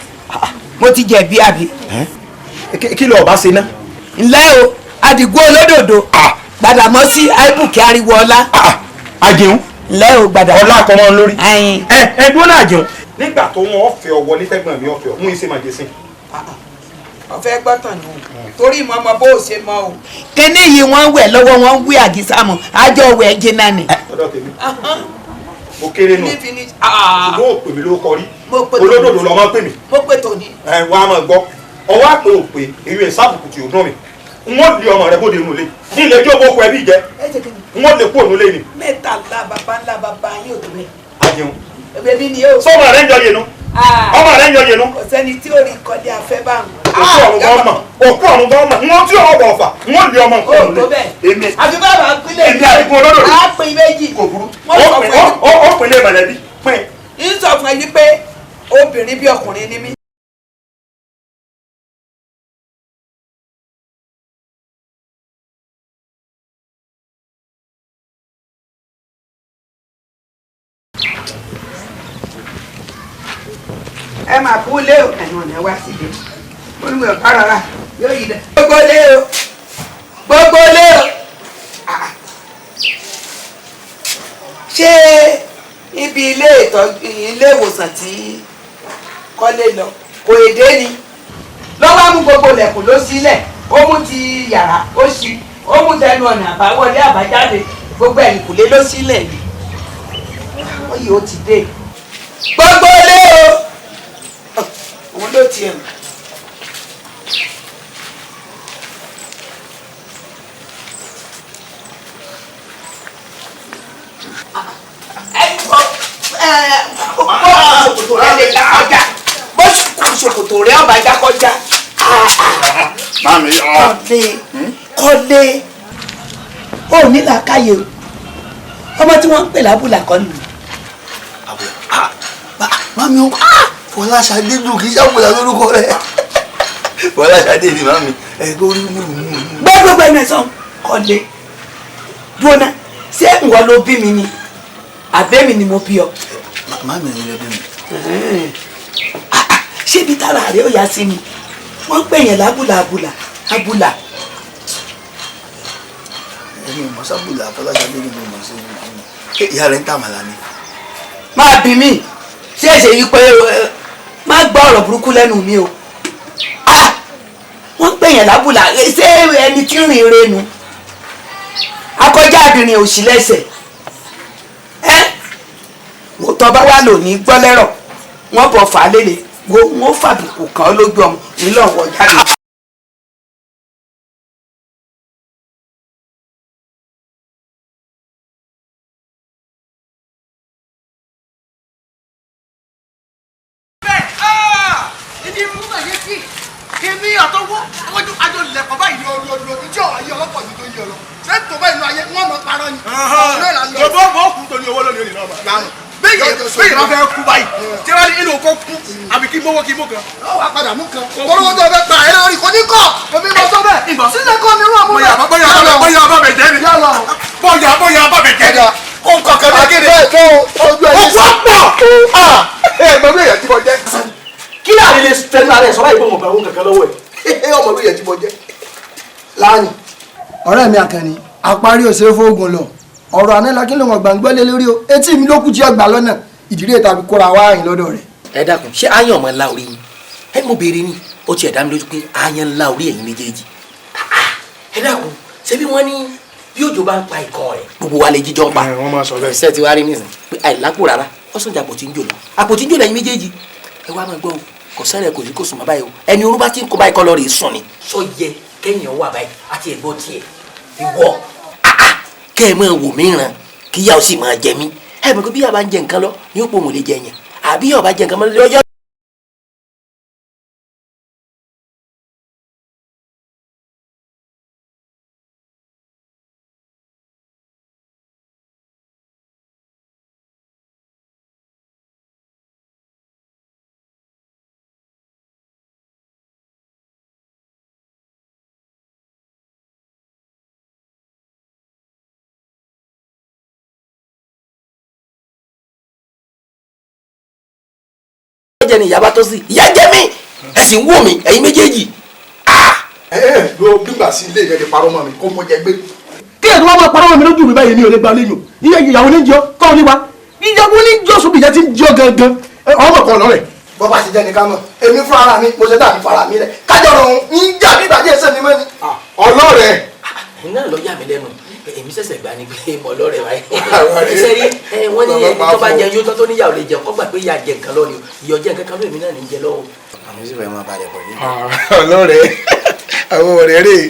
mo ti jẹ̀bi àbí. kí ló bá ṣe ná. ǹlẹ́ o Àdìgún olódòdó Gbàdàmọ́sí àìbùkẹ́ ariwo ọlá. àjẹun. ǹlẹ́ o Gbàdàmọ́sí. ọlá kọ́ mọ́ lórí. ẹ dúró náà àjẹun. nígbà tó wọn ọ̀fẹ́ ọwọ́ ní tẹ́gbọ̀n mi ọ̀fẹ́ ọ̀hún ìṣe màjẹ sí. ọ̀fẹ́ gbọ́tàn nù torí mọ́ ọmọ bó o ṣe mọ́ o. kíní yìí wọ́n wẹ̀ lọ́wọ́ wọn wí àgísàmù àjọ wẹ̀ jìnnà ni. ọ̀dọ̀ tèmi mo kéré nù ṣùgbọ́n ò pè mí ló kọrí olódòdó lọ́mọ pè mí. mo pè tòní. wọ́n á máa gbọ́ ọwọ́ àpè òpè èyí ẹ̀ sábùkù tí ò dún mi n ó lé ọmọ rẹ bóde inú ilé ní ilé ẹjọ́ bó kọ ẹbí jẹ n ó lè kó ònú lé ni. mẹ́ta ńlá bàbá yóò tó rẹ̀. àjẹun. bébí ni yóò. sọmọ rẹ ń jọ yẹnu. ọmọ rẹ ń jọ yẹnu. kò sẹ́ni tí ò rí kọ́dé afẹ́ bá wọn. òkú ọ̀run bá ọmọ wọn tí ọmọ bọ̀ ọ̀fà n ó lé ọmọ nǹkan ònú lé. èmi àti bàbá pínlẹ̀ èmi àdìgún olódò. á pín méjì. kò burú ó pín lé mọ̀lẹ́bí pín. ń sọ fún ẹni pé obìnrin bí ọkùnrin ni mí. ẹ máa kú lé o ẹnu ọ̀nà wá síbi mo ní mi ò ká rárá yóò yí dẹ. gbogbo lé o gbogbo lé o ṣé ibi ilé ìwòsàn tí kọ́lé lọ kò èdè ni lọ́wọ́ mú gbogbo ilẹ̀kùn ló sílẹ̀ ó mú ti yàrá ó ṣí ó mú tẹnu ọ̀nà àbáwọlé àbájáde gbogbo ẹ̀yìnkùlé ló sílẹ̀ ni ó yìí ó ti dé gbogbo lé o òun ló tiẹ̀ mọ̀. ṣòkòtò rẹ ọba já kọjá. kọ́lé ó ní làákàyè o ọmọ tí wọ́n ń pè lábùlà kọ́ nù. mami o Fọláṣadé dùn kì í ṣàbùlà lórúkọ rẹ Fọláṣadé ni mami ẹgbẹ́ orí múlùmúlù. gbẹ́gbẹ́gbẹ́ mẹ́sàn-án kọ́lé dúnà ṣé ìwọ ló bí mi ni àbẹ́mi ni mo bí ọ. mami ẹ̀yin lẹ bí mi. ṣébi tára rẹ ó yá sí mi wọ́n pè yẹn lábùlà abùlà. ẹ̀yin ò mọ̀ sábùlà Fọláṣadé ni mo mọ̀ sí ìyá rẹ̀ ń tàmàlà ni. máa bí mi ṣé èsè yìí pé má gbọ́ ọ̀rọ̀ burúkú lẹ́nu mi o wọ́n pè yẹn lábùlà ṣé ẹni tí ń rìn renu akọjá abìnrin òsì lẹ́sẹ̀ tọ́ bá wà lónìí gbọ́ lẹ́rọ̀ wọ́n bọ̀ fà á lélẹ̀ wọ́n fàbùkù kan lójú ọmọ nílọ́wọ́ jáde. bẹ́ẹ̀ bá fẹ́ kú báyìí tí wọ́n ní inú kó kú àbí kí mówó kí mú kan. ó wàá padà mú kan olówó tó fẹ́ gbà ẹ́ lórí kò ní kọ́ omi lọ sọ bẹ́ẹ̀ ìbọn sílẹ̀ kọ́ mi rú àmú bẹ́ẹ̀. bóyá bá bẹ̀ jẹ́ ni bóyá bá bẹ̀ jẹ́ ni ó ń kọ́ kẹ́kẹ́ kéde. ojú ẹ̀ yìí pọ̀ ẹ̀ mọ̀ bí èyàn tí mo jẹ́. kí láàrin lè fẹnu ara ẹ̀ sọ báyìí pé mo bẹ̀rù kankan lọ́wọ́ ẹ̀ ọmọ bí èyàn tí mo jẹ́. láàyè ọ̀rẹ́ mi Àkànní àparí òṣèré fóògùn lọ ọ̀rọ̀ ànẹ́lá kí ló ń gbàngbọ́ lé lórí o etí mi ló kù tí ọgbà lọ́nà ìdílé tàbí kóra wá rìn lọ́dọ̀ rẹ̀. ẹ dákun ṣé aáyàn ọmọ ńlá orí yín ẹ mo béèrè ni ó ti ẹ̀dá mi lójú pé aáyàn ńlá orí ẹ̀yin méjèèjì ẹ dákun ṣé bí wọ́n ní bí òjò bá ń pa ìkan rẹ̀ gbogbo wa lè jíjọ pa. wọ́n máa sọ bẹ́ẹ̀. ṣe ti wá rí nísìn pé àìlápò rárá ọ̀sán jà àpótí ń jò lọ àpótí ń jò lẹ́yìn méjèèjì ẹ wá máa gbọ́ o kò sẹ́rẹ̀ kò sí kò sùn má báyìí o ẹni orú bá ti ń kó báyìí kọ́ lọ́ọ́ rè sùn ni. sọ yẹ kẹ́yìn wà báyìí àti ẹ̀gbọ́n tiẹ̀ ìwọ kẹ́ ẹ máa wò mí ràn kíyà ó sì máa jẹ mí ẹ mọ̀ pé bí yàrá ń jẹ nǹkan lọ ní ó pò mò lè jẹ yẹn àbí yàrá jẹ nǹkan mọ́ lọ́jọ́. jẹ ni ìyá bá tó sí ìyá jẹ mí ẹ sì ń wò mí ẹ̀yin méjèèjì. ló gbígbà sí ilé ìrẹ́lẹ̀ parọ́ mọ́ mi kó mo jẹ gbé. kí ẹ̀ tó wá máa parọ́ mọ́ mi lójú mi báyìí ní olè gba léyìn iye ìyàwó ní jọ tọ́ ní wa ìyàwó ní jọ sóbì ìyá ti ń jọ gangan ọmọ kan lọ́rẹ̀. bọ́bá ti jẹ́ nìkan mọ̀ èmi fún ara mi mo ṣe dàbí fara mi rẹ̀ kájọ rọrùn ń jà bí ìbàjẹ́ ẹsẹ̀ mi mọ́ ni. ọlọ́rẹ̀. iná lọ yà mí lẹ́nu èmi ṣẹ̀ṣẹ̀ gbà ní pé mo lọ́rẹ̀ wáyé. ṣe rí wọ́n ní ẹni tó bá jẹ yóò tán tó níyàwó lè jẹun kọ́ gbà pé ìyá jẹ nǹkan lọ ni ìyọ̀ jẹ nǹkan kan ló èmi náà ní jẹ lọ́wọ́. àmì sì fẹ́ máa balẹ̀ bọ̀ ní. ọlọ́rẹ̀ àwọn ọ̀rẹ́ rẹ̀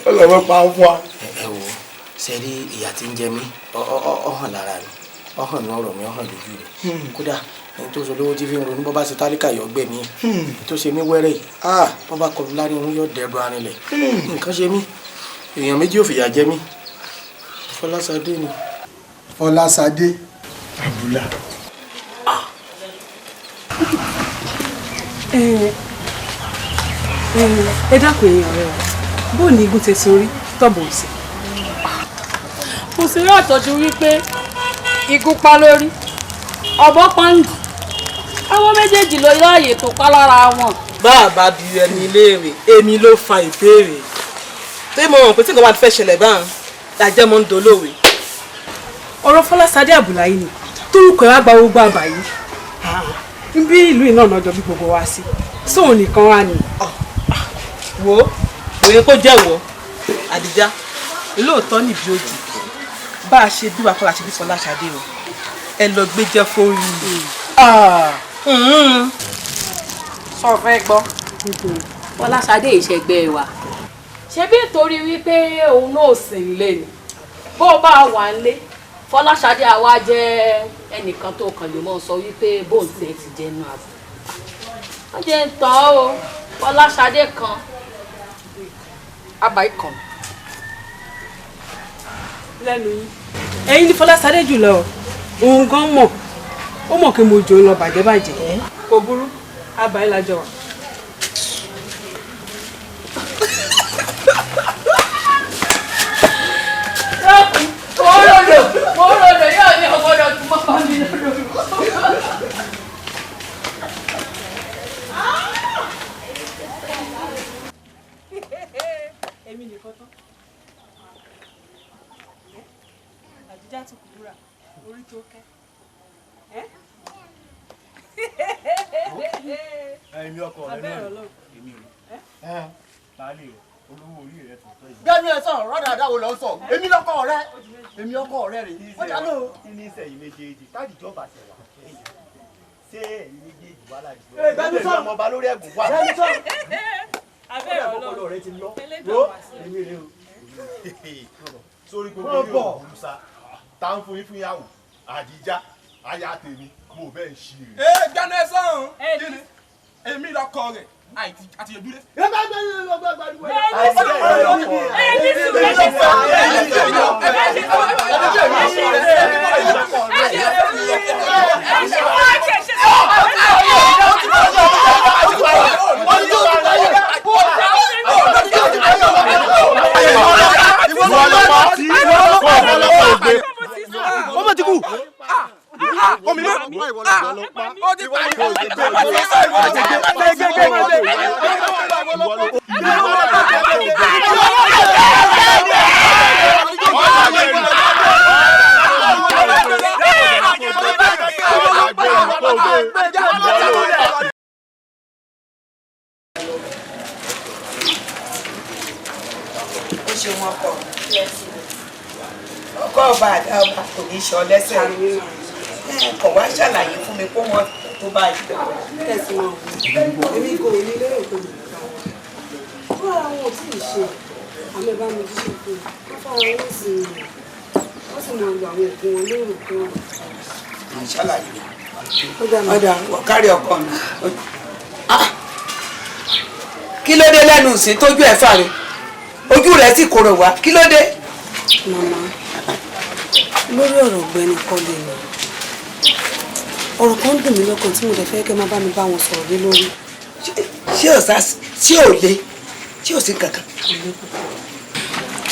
ọlọ́mọ pa fún wa. ẹ wo ṣe rí ìyá tí ń jẹ mí ọ̀hàn lára mi ọ̀hàn ní ọ̀rọ̀ mi ọ̀hàn lójú rẹ̀ kódà ẹni tó sọ lówó tí fi ń ronú bọ́ bá ṣe tálíkà yọ gbẹ mí tó ṣe mí wẹ́rẹ́ yìí bọ́ bá kọlu lárí irun yóò dẹ̀rọ arinlẹ̀ nǹkan ṣe mí èèyàn méjì ò fìyà jẹ mí Fọláṣadé ni. Fọláṣadé. Abula. ẹ dákun èèyàn rẹ o bó ní igun tẹsí orí tọ̀bọ̀ sí. kò sí rí àtọ́jú wípé igun pa lórí ọ̀bọ pọ́ǹdì àwọn méjèèjì ló láàyè tó pa lára wọn. bá a bá bi ẹni léèrè èmi ló fa ìbéèrè tí mo mọ̀ pé tí nǹkan bá ti fẹ́ ṣẹlẹ̀ báyìí làjẹ́ mo ń dolówe. ọ̀rọ̀ Fọláṣadé Àbùlà yìí ni torúkọ ẹ̀ wá gba gbogbo àbá yìí bí ìlú iná ọ̀nà ọjọ́ bí gbogbo wa sí sóun nìkan wá ni. wo òye kó jẹ́wọ́ Àdìjá lóòótọ́ níbi òjì bá a ṣe bí wàá kọ́lá ṣe bí Fọláṣadé o ẹ lọ gbé jẹ́ fórí mi. sọ fẹ́ gbọ́ Fọláṣadé ìṣẹ̀gbẹ́ wa ṣebí nítorí wípé òun náà sì ń lé ni bó bá wà ń lé Fọláṣadé àwa jẹ́ ẹnìkan tó kàn lè mọ́ sọ wípé bóun tiẹ̀ ti jẹ́ inú àbò wọ́n jẹ́ ń tàn ó Fọláṣadé kan àbáyé kan. lẹ́nu yín ẹ̀yin ní Fọláṣadé jùlọ òun gan mọ̀ ó mọ̀ kí mo jò ń lọ bàjẹ́ kò burú àbáyé lájọ wa. Morodo yóò ní ọgbọ́dọ̀ tún mọ́ bá mi lọ́dọ̀. èmi nìkan tán Àdìjá tó kúrúra orí tó kẹ́. èmi ọkọ rẹ náà èmi rẹ baálé rẹ olówó orí rẹ tó tọ́ yìí. gbẹ́nu ẹ̀ sọ̀rọ̀ rọ́dà àdáwò lọ sọ èmi lọ́kọ rẹ èmi ọkọ rẹ rè ọjà ló. kí ni sẹ́yìn méjèèjì táàdì jọba ṣe wà ṣé ẹ̀yin méjèèjì wà láti lọ. gbẹ́nu sọ̀rọ̀ ọmọ ọba lórí ẹ̀gùn wà. gbẹ́nu sọ̀rọ̀. abẹ́rẹ́ ọlọ́run rẹ ti lọ. wo èmi rè o. sórí gbogbo yóò wù sá tá ń fún yín fún yàwó Àdìjá aya tèmi mo bẹ́ẹ̀ ń ṣí rè. gbẹ́nu ẹ̀ sọ̀rọ̀ èmi lọ́kọ rẹ̀ àti ìdúró. ọmọ ti kú. omi mọ́ ó ti pa kọ́ ọba àdá ọba kò ní sọ lẹ́sẹ̀ kọ̀ wá ṣàlàyé fún mi kó wọn tó bá yìí. èmi kò ní lérò pé fún ara wọn ò tí ì ṣe àmì bá mi jíṣẹ́ pé wọ́n fara wọn sí i wọ́n sì máa lo àwọn òògùn wọn lérò pé wọ́n ṣàlàyé ọ̀dà wọ̀kárí ọkọ mi. kí ló dé lẹ́nu ìsìn tójú ẹ̀ fàre ojú rẹ̀ sì kòrò wá kí ló dé. màmá lórí ọ̀rọ̀ ọ̀gbẹ́ni kọ́lé ni ọ̀rọ̀ kan ń dùn mí lọ́kàn tí mo dẹ̀ fẹ́ kẹ́ máa bá mi bá wọn sọ̀rọ̀ lé lórí. ṣé ò sá ṣé ò le ṣé ò sí kankan.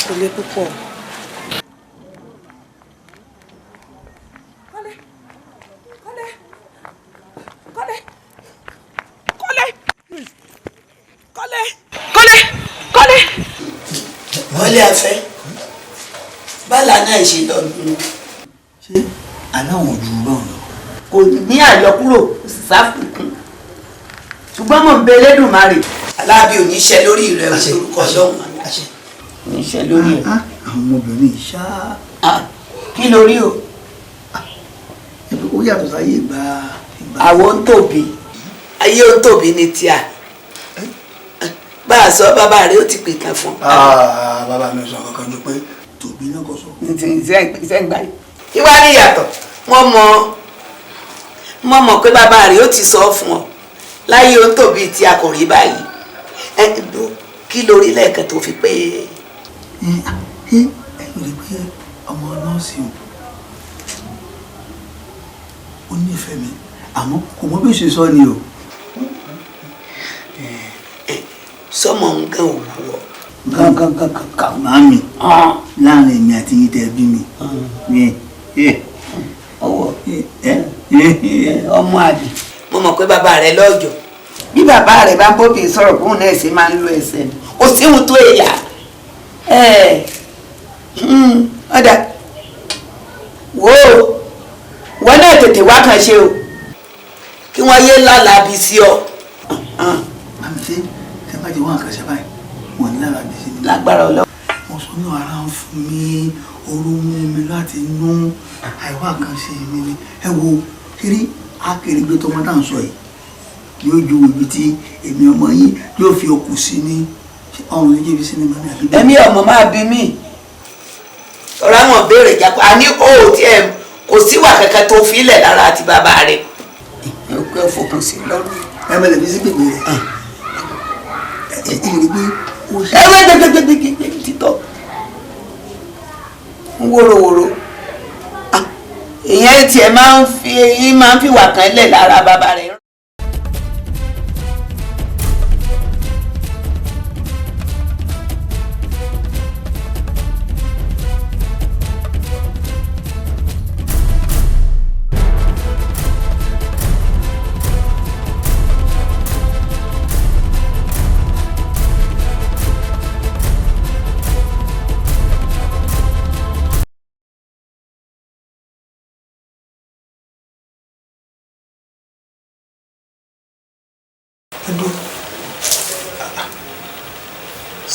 kò le púpọ̀. Kọ́lé afẹ́ bálá náà ṣe lọ́dún. ṣé aláwọ̀ ojú bá wọn lọ. kò ní àyọkúrò sáfùkún ṣùgbọ́n mò ń bẹ Elédùmarè aláàbí ò ní ṣe lórí rẹ orúkọ lọ́hùn ní ṣe lórí rẹ. àwọn ọmọbìnrin ṣá. kí lórí o. ó yàtọ̀ sáyé ìgbà. àwọn ń tòbí ayé ń tòbí ní tíà bá a sọ bàbá rẹ ó ti pè tán fún. bàbá mi sọ kankan ju pé tòbí náà kò sọ. ìṣẹ́ǹgbà yìí. ìwà ní ìyàtọ̀ wọ́n mọ̀ pé bàbá rẹ ó ti sọ fún ọ láyé ó tòbí tí a kò rí báyìí kí lórí lẹ́ẹ̀kan tó fi pé. ẹ̀yin rí pé ọmọ nọ́ọ̀sì ó nífẹ̀ẹ́ mi àmọ́ kò mọ bí ó ṣe sọ ni o. sọmọ nǹkan ò wù ọ. kankan màmí láàrin èmi àti yín tẹ́ bí mi. ọwọ́ ọmọ àbí. mo mọ̀ pé bàbá rẹ lọ́jọ́ bí bàbá rẹ bá ń bóbi sọ̀rọ̀ bóun náà ṣe máa ń lo ẹsẹ̀ kò síhun tó èyà ọ̀dà wò ó wọ́n náà tètè wá kan ṣe o kí wọ́n yé lálàá bí sí ọ. àmì ṣe tẹ́ bá jẹ́ wọ́n àkàṣe báyìí wọ́n ní lára bí sí ni. lágbára ọlọ́wọ́. mo sọ ní ara ń fún mi orú mú mi láti inú àìwá kan ṣe mi ni ẹ wo kiri akérègbè tó wọn dà ń sọ yìí yóò ju ibi tí èmi ọmọ yín yóò fi okùn sí ní ọrùn ní jẹ́bi sí ní mọ́mí àbí. ẹ̀mí ọmọ máa bí mí ọ̀rọ̀ àwọn béèrè jápọ̀ àní o tí ẹ kò síwà kankan tó fi ilẹ̀ lára àti bàbá rẹ̀ ẹ kò ẹ fòkùn sí lọ́rùn. ẹ mẹ́lẹ̀ bí sí gbègbè rẹ̀ ẹ rí pé ó ṣe. ẹ wẹ́ gbẹgbẹgbẹgbẹ títọ́ ń wóróworó ìyẹn tiẹ̀ máa ń fi wà kan lẹ̀ lára bàbá rẹ̀. Edo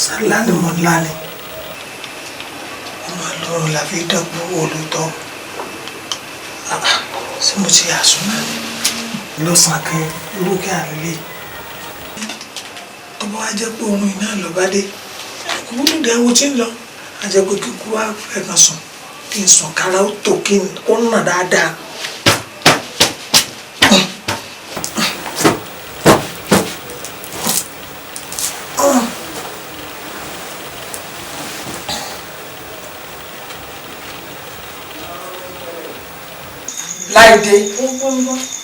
sálálì mọ́ lálẹ́ ọmọ lọ́rọ̀ la fi dọ́gbọ́ olùtọ́ sí mo ti àsùnmọ́ ló sàn kan lókè àlélẹ́ tó bá wá jẹ́ pé ohun iná lọ bá dé kò múlò dé ẹwọ tí ń lọ á jẹ́ pé kíkú wá ẹ̀kan sùn kí n sùn kára ó tò kí n kó nà dáadáa.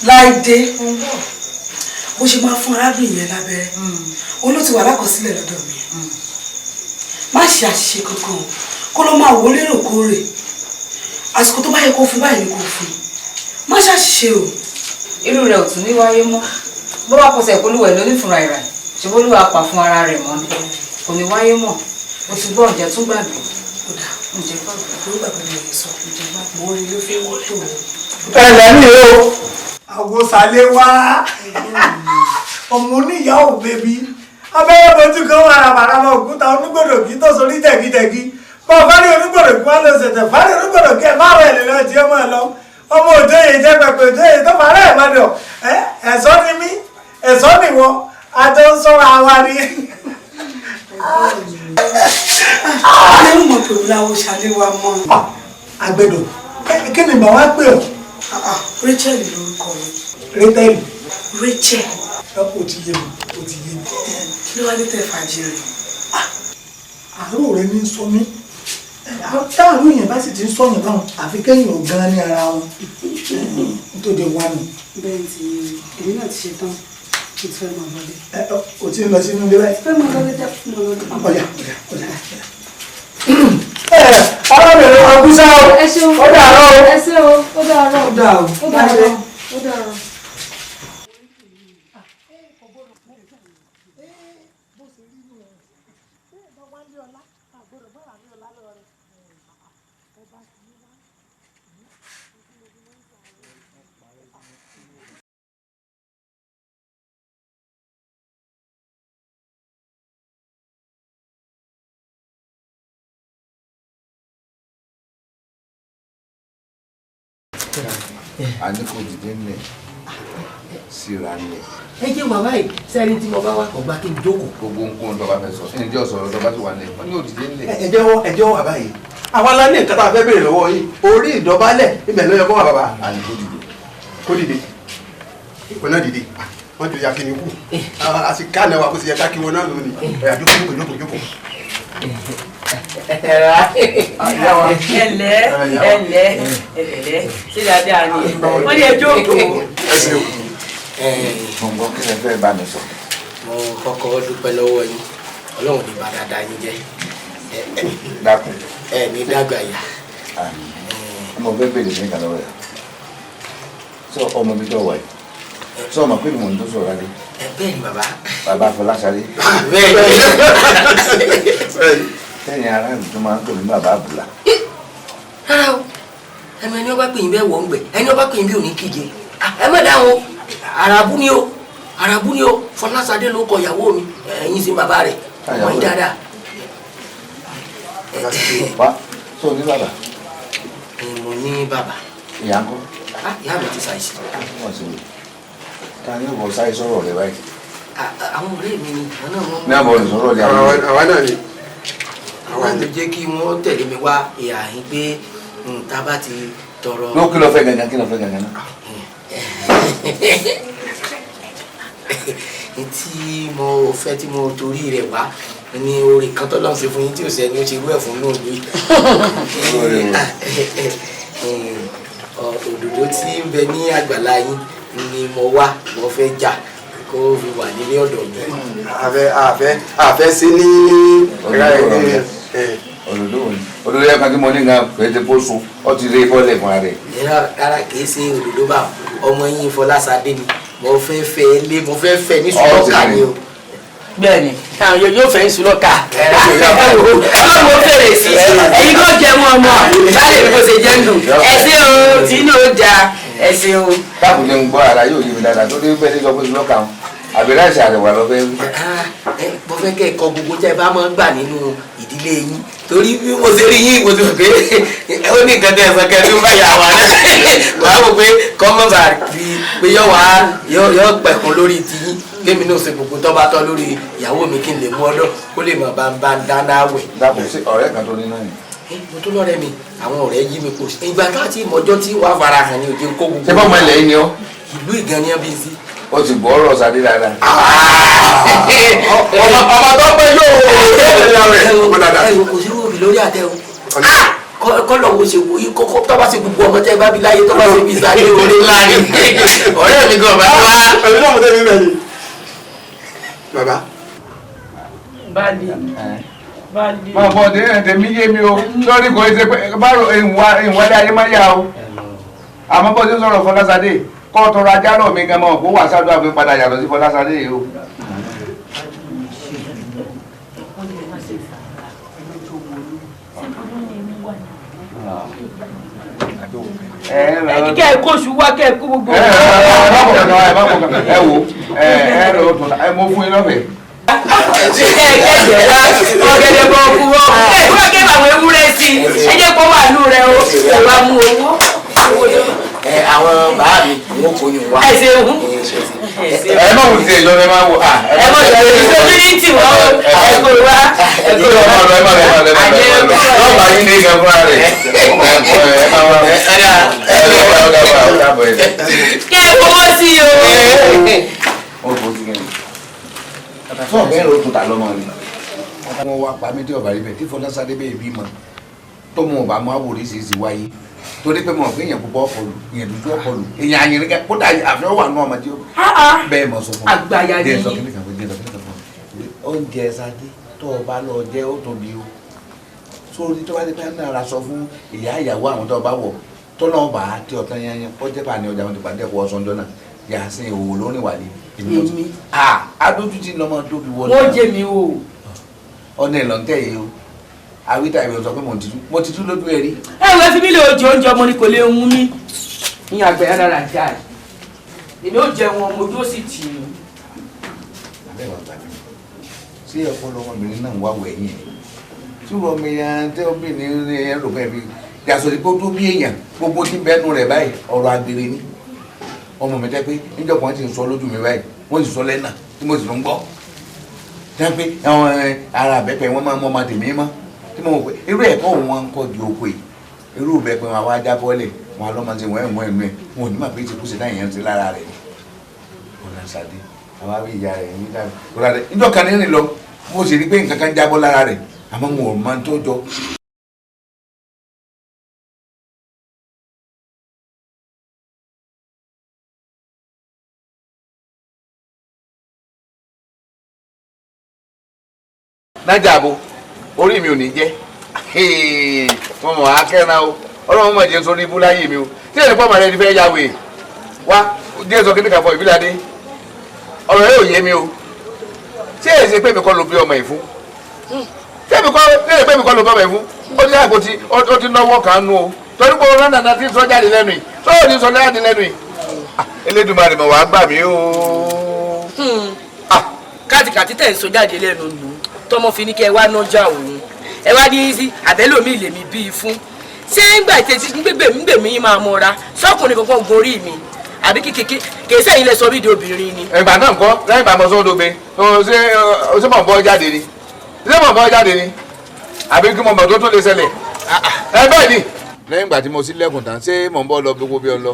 láìdé bó ṣe máa fún arábìnrin yẹn lábẹ́rẹ́ ó ló ti wà lákọsílẹ̀ lọ́dọ̀ mi má ṣe àṣìṣe kankan kó ló máa wò lérò kórè àsìkò tó bá yẹ kó fún báyìí ni kò fún má ṣàṣìṣe o. irú rẹ̀ ò tún ní wáyé mọ́ bó bá pọ̀sẹ̀ ìpolówó lóní fúnra ìrà ṣe bólúwa pa fún ara rẹ̀ mọ́ ni kò ní wáyé mọ́ o ti gbọ́ ǹjẹ́ tún gbàgbé kódà ǹjẹ́ gbàgbé mi ò sọ ǹjẹ́ gbàgbé orí ló fi wọ́n tó o. ẹlẹ́ni o àwòsàlẹ̀ wá ọmọ oníyàwó bèbí abẹ́rẹ́ bójú kan wà ràbàràbà òkúta onígbòdò kí tó sorí tẹ̀gítẹ̀gí bọ́ fárí onígbòdò kí wọ́n lọ ṣẹ̀tẹ̀ fárí onígbòdò kí ẹ má rẹ̀ lè lọ tí ó máa lọ ọmọ òjò yìí jẹ́ pẹ̀pẹ̀ òjò yìí tó fara ẹ̀ má dọ̀ ẹ̀sọ́ ni mí ẹ̀sọ́ ni wọ́n àjọ ń sọ́ra wa ni. Ní mọ̀ pé ìyàwó ṣàlẹ́ wa mọ́. Àgbẹ̀dọ̀ kí ni bàbá pè ọ́? Rachel lórúkọ mi. Rachel. Rachel. Ó ti yé mi, ó ti yé mi. Kí ló wá dé tẹ̀ fàájì rẹ̀? Àárò rẹ ní sọ mí. Táàrú yẹn bá sì ti ń sọ̀yìn báwọn àfi kẹ́yìn ò gan ní ara wọn. Nítorí wá mi. Bẹ́ẹ̀ ti èmi náà ti ṣe tán. Mo ti fẹ́ máa lọlé. O ti ń lọ sínú ilé báyìí. Fẹ́ máa lọlé jẹ́ fún mi lọ́dún. Ọ̀yà. Arábìnrin wa kú sáà o. Ẹ ṣeun. Ó dàárọ̀ o. Ẹ ṣé o. Ó dàárọ̀. Ó dàárọ̀. Ó dàárọ̀. Ó dàárọ̀. a ní kò dìde ńlẹ̀ síra ńlẹ̀. ẹ jẹ́ wàá báyìí sẹ́ni tí mo bá wà ọgbà kí n jókòó. gbogbo nǹkan tó bá fẹ́ sọ ẹni tí ọ̀sọ̀rọ̀ tó bá ti wà ńlẹ̀ wọ́n ní òdìdé ńlẹ̀. ẹ jẹ́ wà báyìí àwa la ní nǹkan tá a fẹ́ béèrè lọ́wọ́ yìí orí ìdọ̀bálẹ̀ ibẹ̀ ló yẹ kó wà bàbá. a ní kò dìde. kó dìde kó náà dìde wọ́n ti yà kí ni kú a sì ká náà wà kó sì yẹ ká kí wọn náà lónìí ẹ̀yà jókòó. ẹlẹ ṣé dáadáa ni wọ́n yẹ jókòó. gbọ̀ngàn kí ẹ fẹ́ bá mi sọ. mo kọ́kọ́ dúpẹ́ lọ́wọ́ yín ọlọ́run ní bá dáadáa yín jẹ́ dákun. ní dàgbà yá. ọmọ fẹ́ bèrè ní ìkànnì ọ̀rẹ́ sọ ọmọ mi tó wà yìí sọ ọmọ pé mo ń tó sọ̀rọ̀ adé. bẹ́ẹ̀ ni bàbá. bàbá Fọláṣadé. bẹ́ẹ̀ ni. tẹ́yìn ara mi tó máa ń pè ní bàbá Abula. rárá o ẹni ọba pè yín bẹ́ẹ̀ wọ̀ ń gbẹ̀ ẹni ọba pè yín bí ò ní kíje ẹ má dáhùn arabu ni o Fọláṣadé ló kọ ìyàwó mi ẹ̀yin sí bàbá rẹ̀ ọmọ yín dáadáa. wá sọ ní bàbá. mo ní bàbá. ìyá ń kọ́. ìyá mi ti ṣàìsí. wọ́n ti wò ta ni ó bọ̀ sáyé sọ̀rọ̀ rẹ báyìí. àwọn ọ̀rẹ́ mi ni àwọn náà wọ́n. ní àbọ̀ rẹ̀ sọ̀rọ̀ rẹ. àwa náà ni. àwọn ló jẹ́ kí wọ́n tẹ̀lé mi wá ìhà yín pé tá a bá ti tọrọ. ló kí ló fẹ́ gangan kí ló fẹ́ gangan náà. tí mo fẹ́ tí mo torí rẹ̀ wá ní orin kan tó lọ́n ṣe fún yín tí ò sẹ́ni ó ṣe irú ẹ̀ fún lóògbé. òdòdó tí ń bẹ ní àgbàlá yín ni mo wá mo fẹ́ jà kó fi wà nílé ọ̀dọ̀ mi. àfẹ́ sí ní olórí ẹ̀ka tí mo ní nǹkan pété pósù ó ti rí bọ́ọ̀lù fúnra rẹ̀. rárá kìí ṣe òdòdó bá ọmọ yín Fọláṣadé ni mo fẹ́ fẹ́ lé mo fẹ́ fẹ́ ní sùlọ́kà ni o. bẹ́ẹ̀ni àwọn yóò fẹ́ sùlọ́kà ọlọ́run fèrè sí ẹ̀yin kò jẹ́ wọn ọmọ báyìí ni kò ṣe jẹ́ nù ẹ̀sìn o tí inú ó ja ẹ̀sìn o. káàkùn ní ń gbọ́ ara yóò yí mi dáadáa tó dé fẹ́ẹ́ lọ pé sùlọ́kà wọn àbẹ̀rẹ̀ àṣà àrẹ̀wà lọ fẹ́ wí. mo fẹ́ kẹ́ ẹ̀kọ́ gbogbo tẹ́ ẹ bá máa ń gbà nínú ìdílé yín torí bí mo ṣe rí yín mo ti rò pé ó ní nǹkan tẹ́ ẹ sọ kẹ́ ẹ tó bá yà wá náà wàá wò pé kọ́mọ́sà fi pé yọ pẹ̀kun lórí ti yín kémi náà ṣe gbogbo tó bá tọ́ lórí ìyàwó mi kí n lè mú ọdọ́ kó lè mọ̀ bá ń dáná wẹ̀. dàpọ̀ sí ọ̀rẹ́ kan tó ní náà ni. mo tún lọ́rẹ́ mi àwọn ọ̀rẹ́ yí mi kò sí ìgbà káàtì ìmọ̀jọ́ tí wàá fara hàn ní òde kó gbogbo. ṣé bọ́ọ̀mọ ilẹ̀ yìí ni ọ́. ìlú Ìgànnìyàn bí sí. ó ti gbọ́ ọ̀rọ̀ Ṣadé dáadáa. ọmọ tó pẹ́ yóò kò sí rúbì lórí àtẹ o kọlọ wo ṣe wo yìí kókó tó bá ṣe gbogbo ọmọ tẹ bá bí láyé tó bá ṣe bí Ṣadé orí ńlá ni ọ̀rẹ́ mi gan bá wá. ẹ̀mí náà mo tẹ́ mi bẹ̀ ni. bàbá. báàlì báàlì. máa bọ̀ tèmi yé mi o lórí kò ṣe pé báwo ìwádìí ayé máa yà o àmọ́ bó ṣe sọ̀rọ̀ Fọláṣadé kọ́ tọrọ ajá náà mi gan mọ́ kó wà sádùn àfi padà yàtọ̀ sí Fọláṣadé yìí o. kíkẹ́ ẹ̀ kóṣù wá kẹ́ ẹ̀ kó gbogbo. ẹ wo ẹ lọ tún ẹ mo fún yín lọ́fẹ̀ẹ́ ọ̀gẹ̀dẹ̀ bọ̀ kú ọ ẹ kúrò kí àwọn ewúrẹ́ sí ẹ jẹ́ kó wà lù rẹ o ẹ wá mú owó. àwọn bàbá mi wọn kò ní wá. ẹ ṣeun. ẹ má wù sí ẹjọ́ ẹ má wù. ẹ má jọ ìṣojú ní tiwọn o ẹ kò wá ẹ kò wá. ẹ má lọ lọ́ọ̀bà yín ní ìgbà fúnra rẹ̀ ẹ má wà kẹ́ ẹ fọwọ́ sí o. fún ọ̀bẹ ẹ̀rọ tó ta lọ́mọ ni wọ́n wá pa mí tí ọ̀bà rí bẹ̀ tí Fọláṣadé bẹ́ẹ̀ bí mọ́ tó mú ọba mú àwòrán ìṣèṣì wáyé torí pé mọ̀ pé èèyàn púpọ̀ ọ̀pọ̀lù èèyàn dúdú ọ̀pọ̀lù èèyàn àyìnrín kẹ́ kódà àfihàn wà nù ọmọ tí ó bẹ́ẹ̀ mọ̀ sọ fún àgbàyà ni oúnjẹ Ṣadé tó o bá lọ jẹ ó tóbi o sórí tó bá dé pé náà sọ fún ìyá ìyàwó àwọn tó bá wọ̀ tó náà bá tí ọ̀tán yẹn ó jẹ́ pàní ọjà wọn ti pàdé ẹ̀kọ́ ọ̀sán jọ́nà yà sí òwò lórí wàlẹ̀ èmi adójútì lọ́mọ tóbi wọlé wọ́n jẹ́ mi o ọ̀nà ìlọ́ntẹ̀ yìí o àwítà ìwé sọ pé mo ti tú lójú ẹ rí. ẹ wọ́n fi mí lè oúnjẹ ọmọ ni kò lè mú mi ní àgbẹ̀yà dára já ẹ̀ èmi ò jẹ wọn mojú ó sì tì í. àbẹ̀wò àgbà mi sí ọpọlọ ọmọbìnrin náà wá wọ ẹ̀yìn ẹ̀ tí wọ́n mi yan tẹ́ obìnrin ní ẹ̀rọ bẹ́ẹ̀ bí yàtọ̀ sí pé ó tó bí èèyàn gbogbo tí ń bẹ́nu rẹ̀ báyìí ọ̀rọ̀ agbèrè ni ọmọ mi tẹ́ pé níjọ́ kan ti ń sọ lójú mi báyìí wọ́n sì sọ lẹ́nà tí mo sì ń gbọ́ tẹ́ pé àwọn ara àbẹ́pẹ́ wọn máa ń mọ́ ọmọ tèmi mọ́ tí mo wò pé irú ẹ̀kọ́ òun wọn ń kọ́ di oko yìí irú ìbẹ́pẹ́ wọn wá jábọ́lẹ̀ wọn lọ́mọ tí wọ́n ẹ̀mọ́ ẹ̀mú ẹ̀ wọn ò ní mà pé ti kú sí táyà yẹn ti lára rẹ̀ Fọláṣadé àwọn àbí ìyá rẹ̀ ní dábì Fọláṣadé níjọ́ kan nínú lọ mo sì rí pé nǹkan kan jábọ́ lára rẹ̀ àmọ́ mo ò máa tó jọ. nájàbo orí mi ò ní jẹ́ mo mọ̀ akẹ́ran o ọlọ́run mọ̀ jẹ́ sórí ibú láyé mi o tí èdè pọ̀ màrẹ́ ni fẹ́ yàwé wá díẹ̀ sọ kíní kan fọ ìbílẹ̀ ọ̀rọ̀ yóò yé mi o tí èdè ṣe pé mi kọ́ ló bí ọmọ yìí fún tí èdè pé mi kọ́ ló bí ọmọ yìí fún ó ti àgbo tí ó ti náwó kan nú o torí pé ọ̀rọ̀ nàná ti sọ jáde lẹ́nu yìí sọ́ọ̀ ní sọ jáde lẹ́nu yìí Elédùmarè mọ̀ wá gbà mí o. kátìkàtì tẹ̀ ń sọ jáde lẹ́nu nù tọmọ fi ní kẹ wá nájà òun ẹ wá ní sí àbẹ́lòmí lèmi bíi fún ṣé ńgbà tètè ńgbèmí yín máa mọra sọkùnrin kankan gorí mi àbí kìí sẹ́yìn lẹ sọ bí di obìnrin ni. ìgbà náà kọ́ lẹ́yìn ìgbà mọ́ sọ́dọ̀ bẹ ṣé mọ̀ bọ́ jáde ni ṣé mọ̀ bọ́ jáde ni àbí kí mo mọ̀ tó lè ṣẹlẹ̀ ẹ bẹ́ẹ̀ ni. lẹ́yìn ìgbà tí mo sí lẹ́kùn tán ṣé mò ń bọ́ lọ gbogbo bí ọ lọ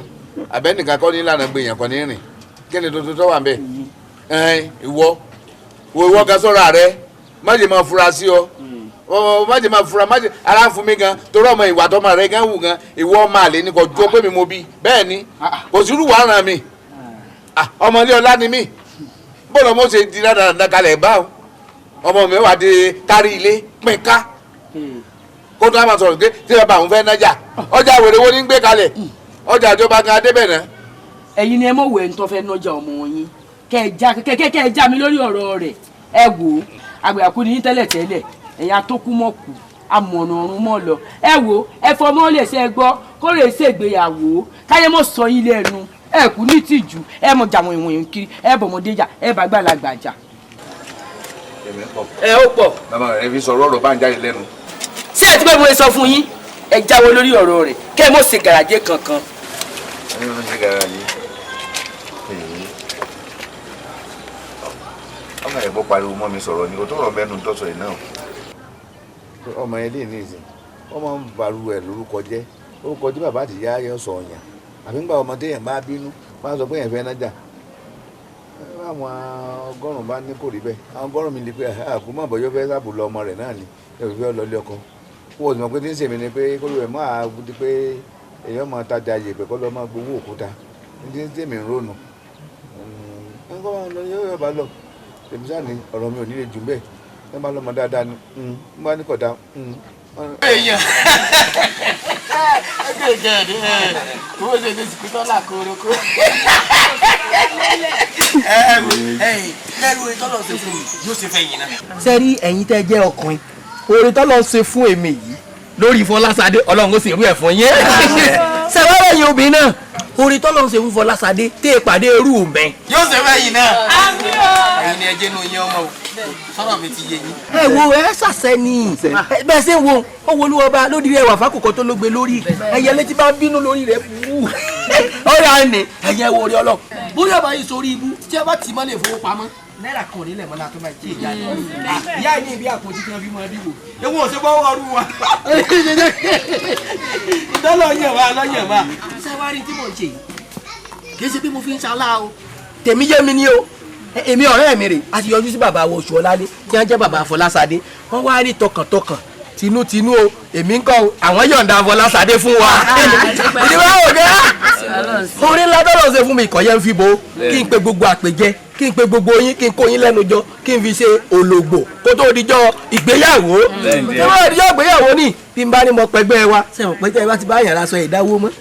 àbẹ́nìkan kọ́ ní ìlànà gbèyàn kan ní rìn kí ni tuntun tó wà ń bẹ̀ ìwọ ga sọ́ra rẹ má jẹ́ máa fura sí ọ má jẹ́ máa fura má jẹ́ ara fún mi gan torí ọmọ ìwà tọmọ rẹ gan wù gan ìwọ ọmọ àlè ni kò jó pé mi mo bí bẹ́ẹ̀ ni kò sí irúwà ràn mí ọmọ ilé ọlá ni mí bọ́ọ̀lù ọmọ ṣe di dáadáa kalẹ̀ báwo ọmọ mi wà dé kárí ilé pín ká kó tó a máa sọ̀rọ̀ pé tí bàbá àwọn fẹ́ nájà ọjà wèrè wo ní gbé kalẹ̀ ọjà ìjọba gan adébẹ̀ náà. ẹ̀yin ni ẹ mọ̀ wẹ̀ ń tọ́ fẹ́ nájà ọmọ yín kẹ́ ẹ já mi lórí ọ̀rọ̀ rẹ̀ ẹ wò ó àgbẹ̀yàkú ni yín tẹ́lẹ̀tẹ́lẹ̀ ẹ̀yà tó kú mọ̀ kú amọ̀nà ọ̀run mọ̀ lọ ẹ wò ó ẹ fọmọ́ lè ṣe gbọ́ kó lè ṣègbéyàwó káyé mọ̀ sọ yín lẹ́nu ẹ kú ní tìjú ẹ mọ̀ jàwọn ìwọ̀n kiri ẹ bọ̀mọdé jà ẹ bá gbàlagbà jà. ẹ ó pọ̀. bàbá rẹ fi sọ̀rọ̀ ọ̀rọ̀ bá ń jáde lẹ́nu. ṣé ẹ ti bẹ́ẹ̀ mo sọ fún yín ẹ jáwọ́ lórí ọ̀rọ̀ rẹ̀ kẹ́ ẹ mọ̀ ṣe gàràjé kankan. ẹ mọ̀ ṣe gàràjé. ọmọ ẹ̀ bọ́ pariwo mọ́ mi sọ̀rọ̀ ni o tó rọ̀ mẹ́nu tọ́sọ̀ ẹ̀ náà. ọmọ ẹ lè ní ìsìn ọmọ ń baru ẹ lórúkọ jẹ́ orúkọ tí bàbá àti ìyá yẹn sọ ọ̀yàn àbí ń gba ọmọ téèyàn bá bínú máa sọ pé èèyàn fẹ́ nájà àwọn ọgọ́rùn-ún bá ní kò rí bẹ́ẹ̀ àwọn ọgọ́rùn-ún mi lè pe àkúmọ̀ bọ́yọ́ fẹ́ sábò lọ ọmọ rẹ̀ náà ni ẹ̀rù fẹ́ lọ lé ọkọ wọ́n ò sì mọ̀ pé tí ń sèmi ni pé kó ló rẹ̀ máa di pé èèyàn máa tajà yèpẹ̀ kó lọ máa gbowó òkúta ní tí ń sèmi ń rónù nǹkan máa lọ yóò bá lọ èmi sáà ní ọ̀rọ̀ mi ò ní lè jù bẹ́ẹ̀ ẹ máa lọ́mọ dáadáa ni ń bá ní kọ̀dá. èèyàn ẹgbẹ́ ìjẹ́rìí owó ṣe ní sìkútọ́là kórókó. lẹ́nu ìtọ́lọ̀ ṣe fún mi yóò ṣe fẹ́ yìí náà. sẹ́rí ẹ̀yin tẹ́ jẹ́ ọkùnrin oore tọ́lọ̀ ṣe fún èmi yìí lórí Fọláṣadé ọlọ́run ó sì rú ẹ̀ fún yín. sẹ́wọ́n ẹ̀yin obìnrin náà oore tọ́lọ̀ ṣe fún Fọláṣadé tẹ́ ẹ pàdé irú mẹ́. yóò ṣe fẹ́ yìí náà. ẹ̀yin ni ẹjẹ́ inú yẹn ọmọ o sọ́dọ̀ mi ti yé yín. ẹ wo ẹ ṣàṣẹ ni bẹ́ẹ̀ ṣe ń wo ó wo olúwọba lórí rẹ̀ wà fákòkò tó ló gbé lórí ẹyẹ létí bá ń bínú lórí rẹ̀ bú ó yà ní ẹ̀yẹ wo orí ọlọ́ bóyá bá yìí sórí ibú tí ẹ bá tì mọ́ lè fowópamọ́ náírà kan nílẹ̀ mọ́lá tó máa jẹ́ ìyá yìí ìyá yìí bí àpótí tí wọ́n fi mọ́ ẹbí wò ewu ò ṣe bọ́ ọrú wa ìdánlọ́yẹ̀ wa lọ́yẹ̀ wa sáwárí tí mò ń ṣe yìí kì í ṣe bí mo fi ń ṣalá o tèmi yé mi ní o èmi ọ̀rẹ́ mi rè a ti yọjú sí bàbá wo oṣù ọ̀lálé tí wọ́n jẹ́ bàbá Afọláṣadé wọ́n wá rí tọkàntọkàn tinútinú o èmi ń kọ́ àwọn yọ̀ǹda Afọláṣadé fún wa ìdíwọ́ òde orí ńlá tọ́lọ̀ ṣe fún mi ìkọ̀yẹ́ ń fi bo kí n pe gbogbo àpèjẹ kí n pe gbogbo yín kí n kó yín lẹ́nu jọ kí n fi ṣe ológbò kó tó dijọ́ ìgbéyàwó tí wọ́n dijọ́ ìgbéyàwó ní bí n bá ní mo pẹgbẹ́ wa sẹ́wọ̀n pẹ́jẹ́ bá ti bá yàrá sọ ìdáwó mọ́.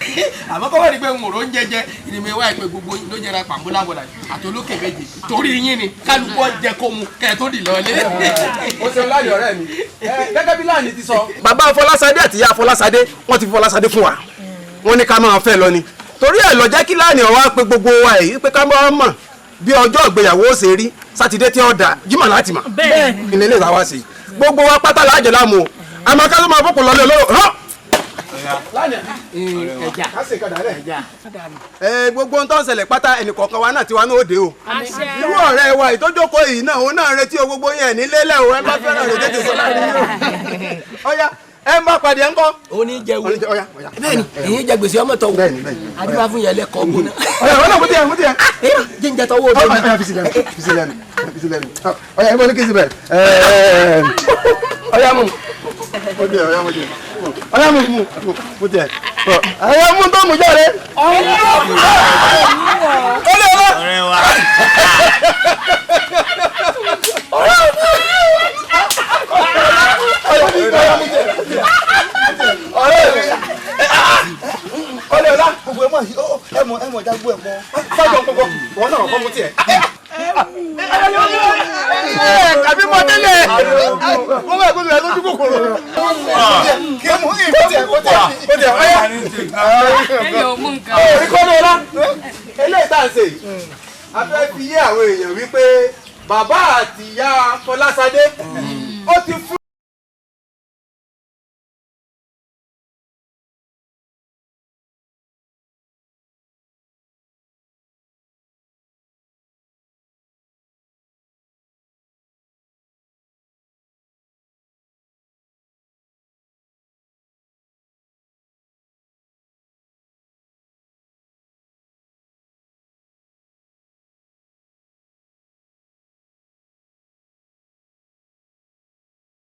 àmọ́ kọ́ wọ́n ní pé n ò rò ń jẹjẹ ìrìnmẹ̀ wá ìpè gbogbo ló jẹra pàmbólà bọ̀dà àtolókè méje torí yín ni kálukú jẹ kó mu kẹ́ ẹ tó dì lọ́lé. ó ṣe láàyè ọ̀rẹ́ mi gẹ́gẹ́ bí láàyè ti sọ. bàbá Afọláṣadé àti ìyá Afọláṣadé wọ́n ti fi Fọláṣadé fún wa wọ́n ní ká máa fẹ́ lọ ni torí ẹ̀ lọ jẹ́ kí láàyè ọ̀wá pé gbogbo wa èyí pé ká máa mọ̀ bí ọjọ́ ìgbéyàwó ó ṣe rí sátidé tí ó dà jímọ̀ láti mà ilé ilé ìlàwá sí gbogbo wa pátá láàjẹ láàmú o àmọ́ ká ló máa fọ́pọ̀ lọ́lẹ́ olóró gbogbo ohun tó ń ṣẹlẹ̀ pátá ẹnìkọ̀ọ̀kan wa náà tiwa náà ó dé o irú ọ̀rẹ́ wa ìtójókòó yìí náà òun náà retí o gbogbo yẹn nílé o ẹ bá fẹ́ràn rẹ̀ tètè sọ láàrin yìí o ọ̀ya ẹ má pàdé ńkọ́. oníjẹwo bẹ́ẹ̀ni èyí jẹ gbèsè ọmọ tọwọ adúlá fún yẹn lẹkọọ gbóná. ọ̀ya ọ̀nà mo ti yẹ. jíjẹ tọwọ o dẹbi. ọ̀ya fi sílẹ̀ ọ̀ya ẹ bọ́ ní kí n síbẹ̀ ọ̀ya mú ọ̀ya mú tiẹ̀ ọ̀ya mú tó mú jáde. ọlẹ́ọ̀lá gbogbo ẹmọ jágbó ẹ̀mọ́ fájọ gbogbo wọn náà fọ́mú tiẹ̀. kàbí mọ tẹ́lẹ̀ wọ́n bá gbogbo ẹ̀ lójú kòkòrò. kí ẹ mú ìbọ̀tẹ̀ ọ̀yá. ìkọ́lẹ́ọ̀lá eléyìí tá à ń ṣe a fẹ́ fi yé àwọn èèyàn wípé bàbá àti ìyá Fọláṣadé ó ti fún.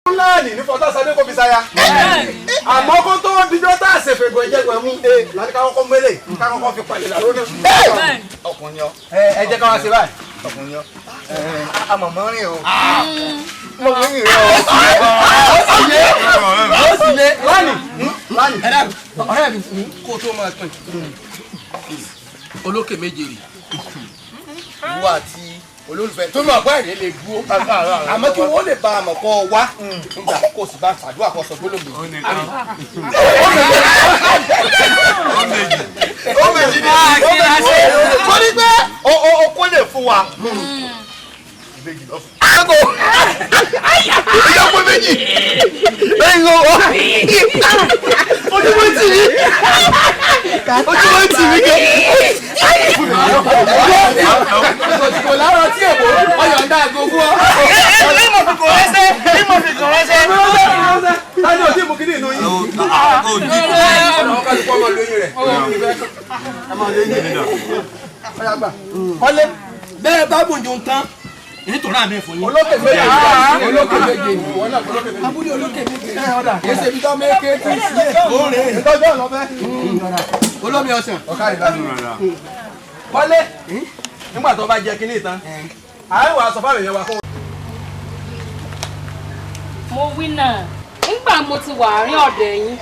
Fúlàní ní Fọláṣadé kò fi sáyà. Àmọ́ kó tó dijọ́ tá a ṣe fègò ìjẹ́gbẹ̀ mú. Láti ká kọ́kọ́ mélè ká kọ́kọ́ fi pàdé làró náà. Ọkùnrin ọ. Ẹ jẹ́ ká wá ṣe báyìí. Ọkùnrin ọ. Àmọ̀mọ́ rìn o. Mo fi rìn rẹ o. Ó sì lé. Lánì. ọ̀rẹ́ mi kó tó máa pín olókè méje rè wo àti olólùfẹ́ tó máa bá èrè lè dúró àmọ́ kí wọ́n lè bá àmọ̀ kọ́ wá nígbà kó sì bá fàdúrà kọ́ sọ gbólógbò. ó méjì ní torí pé o kó lè fún wa. méjì lọ fún. aago ìyá ọkọ méjì lẹ́yìn o ojúmọ́ tì mí ojúmọ́ tì mí kẹ́. kò lára tí èbó ọyọ̀ ń dá aago fún ọ. ní mo fi kò rẹ́sẹ̀ ní mo fi kò rẹ́sẹ̀. táyọ̀ ò tí mo kí ni inú yín. ọ̀nà kálukú ọmọ lóyún rẹ̀. ọlẹ́ bẹ́ẹ̀ bá bùnjú tán nítorí àmì ẹ̀fọ́ yín. olókè méje olókè méje ni wọn náà olókè méje. abúlé olókè méje. ẹsẹ̀ ibi tó mẹ́kẹ́ tí ń ṣe lóore. ìtọ́jú ọ̀nà bẹ́ẹ̀. olómi ọsàn. ọ̀ká ìlànà rẹ̀. wọlé nígbà tó bá jẹ kínní ìtàn àárín wàá sọ fáwọn èèyàn wa fún. mo wí náà nígbà mo ti wà àárín ọ̀dọ̀ ẹ̀yìn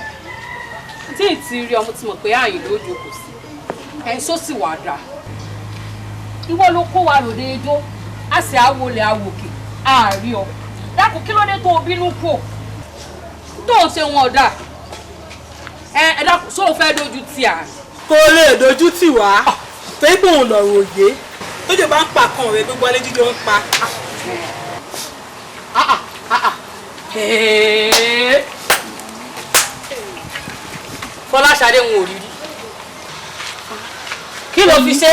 tí ì ti rí ọmọ tí mo pé àyìn ló jókòó sí ẹ̀ sọ sì wà dà ìwọ ló kó wa lòdì ijó a sì àwọlé àwòkè àárí ọ dákun kí ló dé tó o bínú kù tó o ṣe wọn ọ̀dà ẹ dákun sóò fẹ́ dojú tì à. kó lè dojú tì wá pé kò ń lọ̀rọ̀ òye tó jẹ́ bá ń pa kan rẹ̀ gbogbo alẹ́ jíjọ ń pa. Fọláṣadé ń wò rí rí. Kí ló fi ṣe?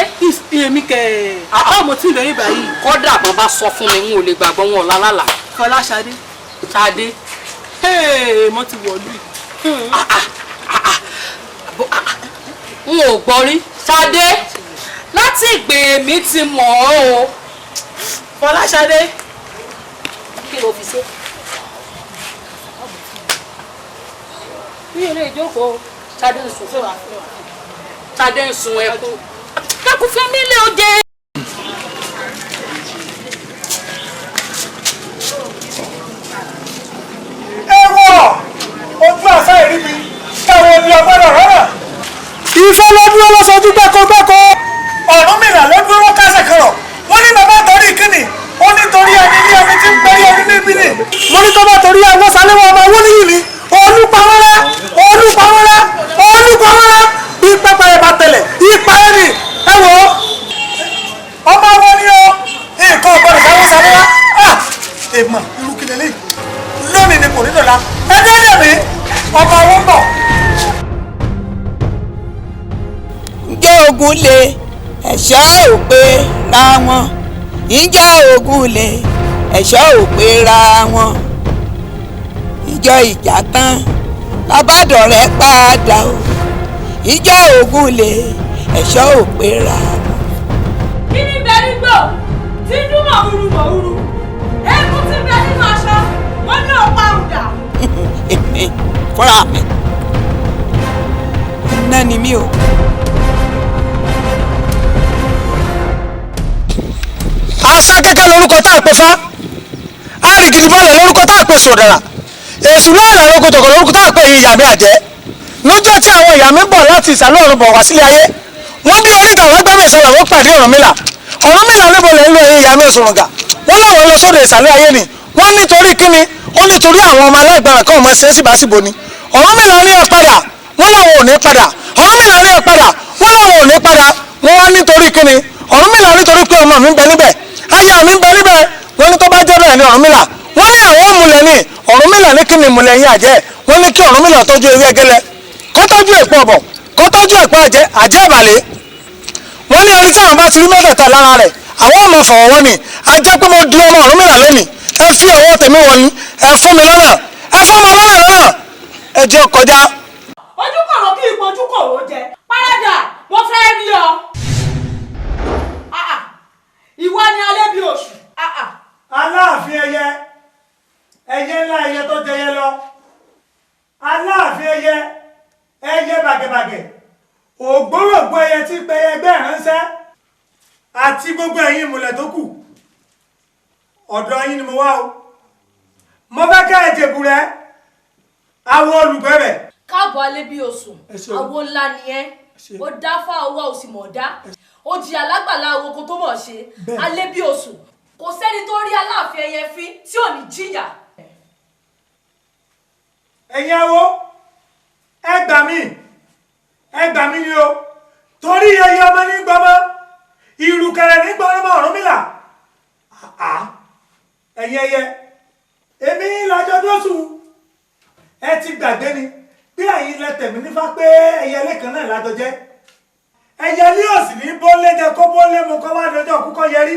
Èmi kẹ̀ ọmọ tí ìlú yìí báyìí. Kọ́dà bọ́n bá sọ fún mi n ò lè gbàgbọ́ wọn lálálà. Fọláṣadé. Ṣadé. Mo ti wọ̀lú. N ò gbọ́ rí. Ṣadé láti ìgbè mi ti mọ̀ ọ́ o. Fọláṣadé. Kí ló fi ṣe? Mi ò lè jókòó. Ṣadé ń sùn fún wa. Ṣadé ń sun ẹkún. Kẹ́kùn fún mi lé oje. Ojú àṣà ìríbi káwọn ní ọgbọ́dọ̀ rọ́rọ̀. Ifá ló dúró lọ́sọ̀ọ́dún gbẹ́kọ̀ọ́gbẹ́kọ̀. Ọ̀rúnmìlà ló dúró kásẹ̀ kọ̀rọ̀. Wọ́n ní bàbá torí kíni. Ó ní torí ẹni ní ẹni tí ń pẹ́rí ẹni níbí ni. Mo ní tó bá torí ẹgbẹ́ Saléwọ̀ ọmọ owó níyì ni. Olúpamọ́lá Olúpamọ́lá Olúpamọ́lá bí pẹ́pẹ́ ẹ̀ bá tẹ̀lẹ̀ ipa ẹ̀ nì. Ẹ wò ó. Ọmọ wọn ni ó. Nǹkan ọ̀gbọ́dọ̀ sáwọ́ Saléwá. Èèmọ̀ irú kí lélẹ́yìí. Lónìí ni kò ní dọ̀la. Ẹ dẹ́rẹ́ mi ọmọ wọn bọ̀. Ǹjẹ́ ogun le ẹ̀ṣọ́ ò pé ra wọn? Ǹjẹ́ ogun le ẹ̀ṣọ́ ò pé ra wọn? Ìjọ ìjà tán lábàdọ̀rẹ́ padà o. Ǹjẹ́ ogun le ẹ̀ṣọ́ ò pé ra wọn? Kí ni bẹ nígbò tí dún mọ̀húrú eégún ti bẹ nínú aṣọ wọn ní ọ̀pá àrùdà. Èmi fúnra mi iná ni mí o. Àṣà kẹ́kẹ́ lórúkọ tá a pè fá àrìgìdì bọ́ọ̀lù lórúkọ tá a pè sòdàrà èṣù láàrín àròkọ tòkò lórúkọ tá a pè yín ìyàmí àjẹ́ lọ́jọ́ tí àwọn ìyàmí bọ̀ láti ìsàlẹ̀ ọ̀run bọ̀ wá sílé ayé wọ́n bí oríta wọ́n gbẹ́mí ìsọ̀rọ̀ wọ́n pàdé Ọ̀rúnmìlà níbo lè ń lo ẹ̀yìn ìyàmí òṣùrùngà wọ́n láwọn lọ sóde ìsàlẹ̀ ayé ni wọ́n nítorí kíni ó nítorí àwọn ọmọ aláìgbára kan ọmọ ṣe é síbáṣìbò ni Ọ̀rúnmìlà ní ẹ padà wọ́n láwọn ò ní padà Ọ̀rúnmìlà ní ẹ padà wọ́n láwọn ò ní padà wọ́n wá nítorí kíni Ọ̀rúnmìlà nítorí pé ọmọ mi ń bẹ níbẹ̀ aya mi ń bẹ níbẹ̀ wọ́n ní tó bá jẹ́ bẹ́ẹ̀ ni Ọ̀rúnmìlà wọ́n ní àwọn òmùlẹ̀ ni Ọ̀rúnmìlà ní kíni ìmùlẹ̀ yín àjẹ́ wọ́n ní kí Ọ̀rúnmìlà tọ́jú ewé ẹgẹlẹ kó tọ́jú èpo ọ̀bọ̀ kó tọ́jú èpo àjẹ́ ìbàlẹ̀ wọ́n ní ẹni tí àwọn bá ti rí mẹ́tẹ̀ẹ̀ta lára rẹ̀ àwọn ọmọ fọwọ́ wọn ni a jẹ́ pé mo di ọmọ Ọ̀rúnmìlà lónìí ẹ fi ọwọ́ tèmi wọn ni ẹ fún mi lọ́nà ẹ fún ọmọ lọ́nà náà ẹ jẹ́ kọjá. Ojú kòrò kí ipò ojú kòrò jẹ párádà mo fẹ́ rí ọ. Ìwọ ni alẹ́ bí oṣù. Aláàfin ẹyẹ ńlá ẹyẹ tó jẹyẹ lọ Aláàfin ẹyẹ bàgẹ̀bàgẹ̀ ògbórògbó ẹyẹ tí pẹ ẹgbẹ́ ránṣẹ́ àti gbogbo ẹ̀yin ìmùlẹ̀ tó kù ọ̀dọ̀ yín ni mo wá o mo fẹ́ ká ẹ jèbù rẹ àwọn olùgbẹ̀rẹ̀. Káàbọ̀ alẹ́ bí oṣù àwo ńlá ni ẹ́ ó dá fá owó òsì mọ̀ dá ó jìyà lágbàlá owó kó tó mọ̀ ṣe alẹ́ bí oṣù kò sẹ́ni tó rí Aláàfin ẹyẹ fín tí ò ní jìyà. ẹ̀yin awo ẹ gbà mí ni o torí ẹyẹ ọmọ ní gbọmọ ìrùkẹ̀rẹ̀ ní gbọmọ Ọ̀rúnmìlà ẹ̀yin ẹyẹ èmi lájọ dóṣù ẹ ti gbàgbé ni bí ẹ̀yin lẹ tẹ̀mí nífà pé ẹyẹ lẹ́kan náà lájọ jẹ́ ẹyẹ ní òsì ní bólé jẹ kó bólé mu kó wá lọ́jọ́ kúkọ yẹrí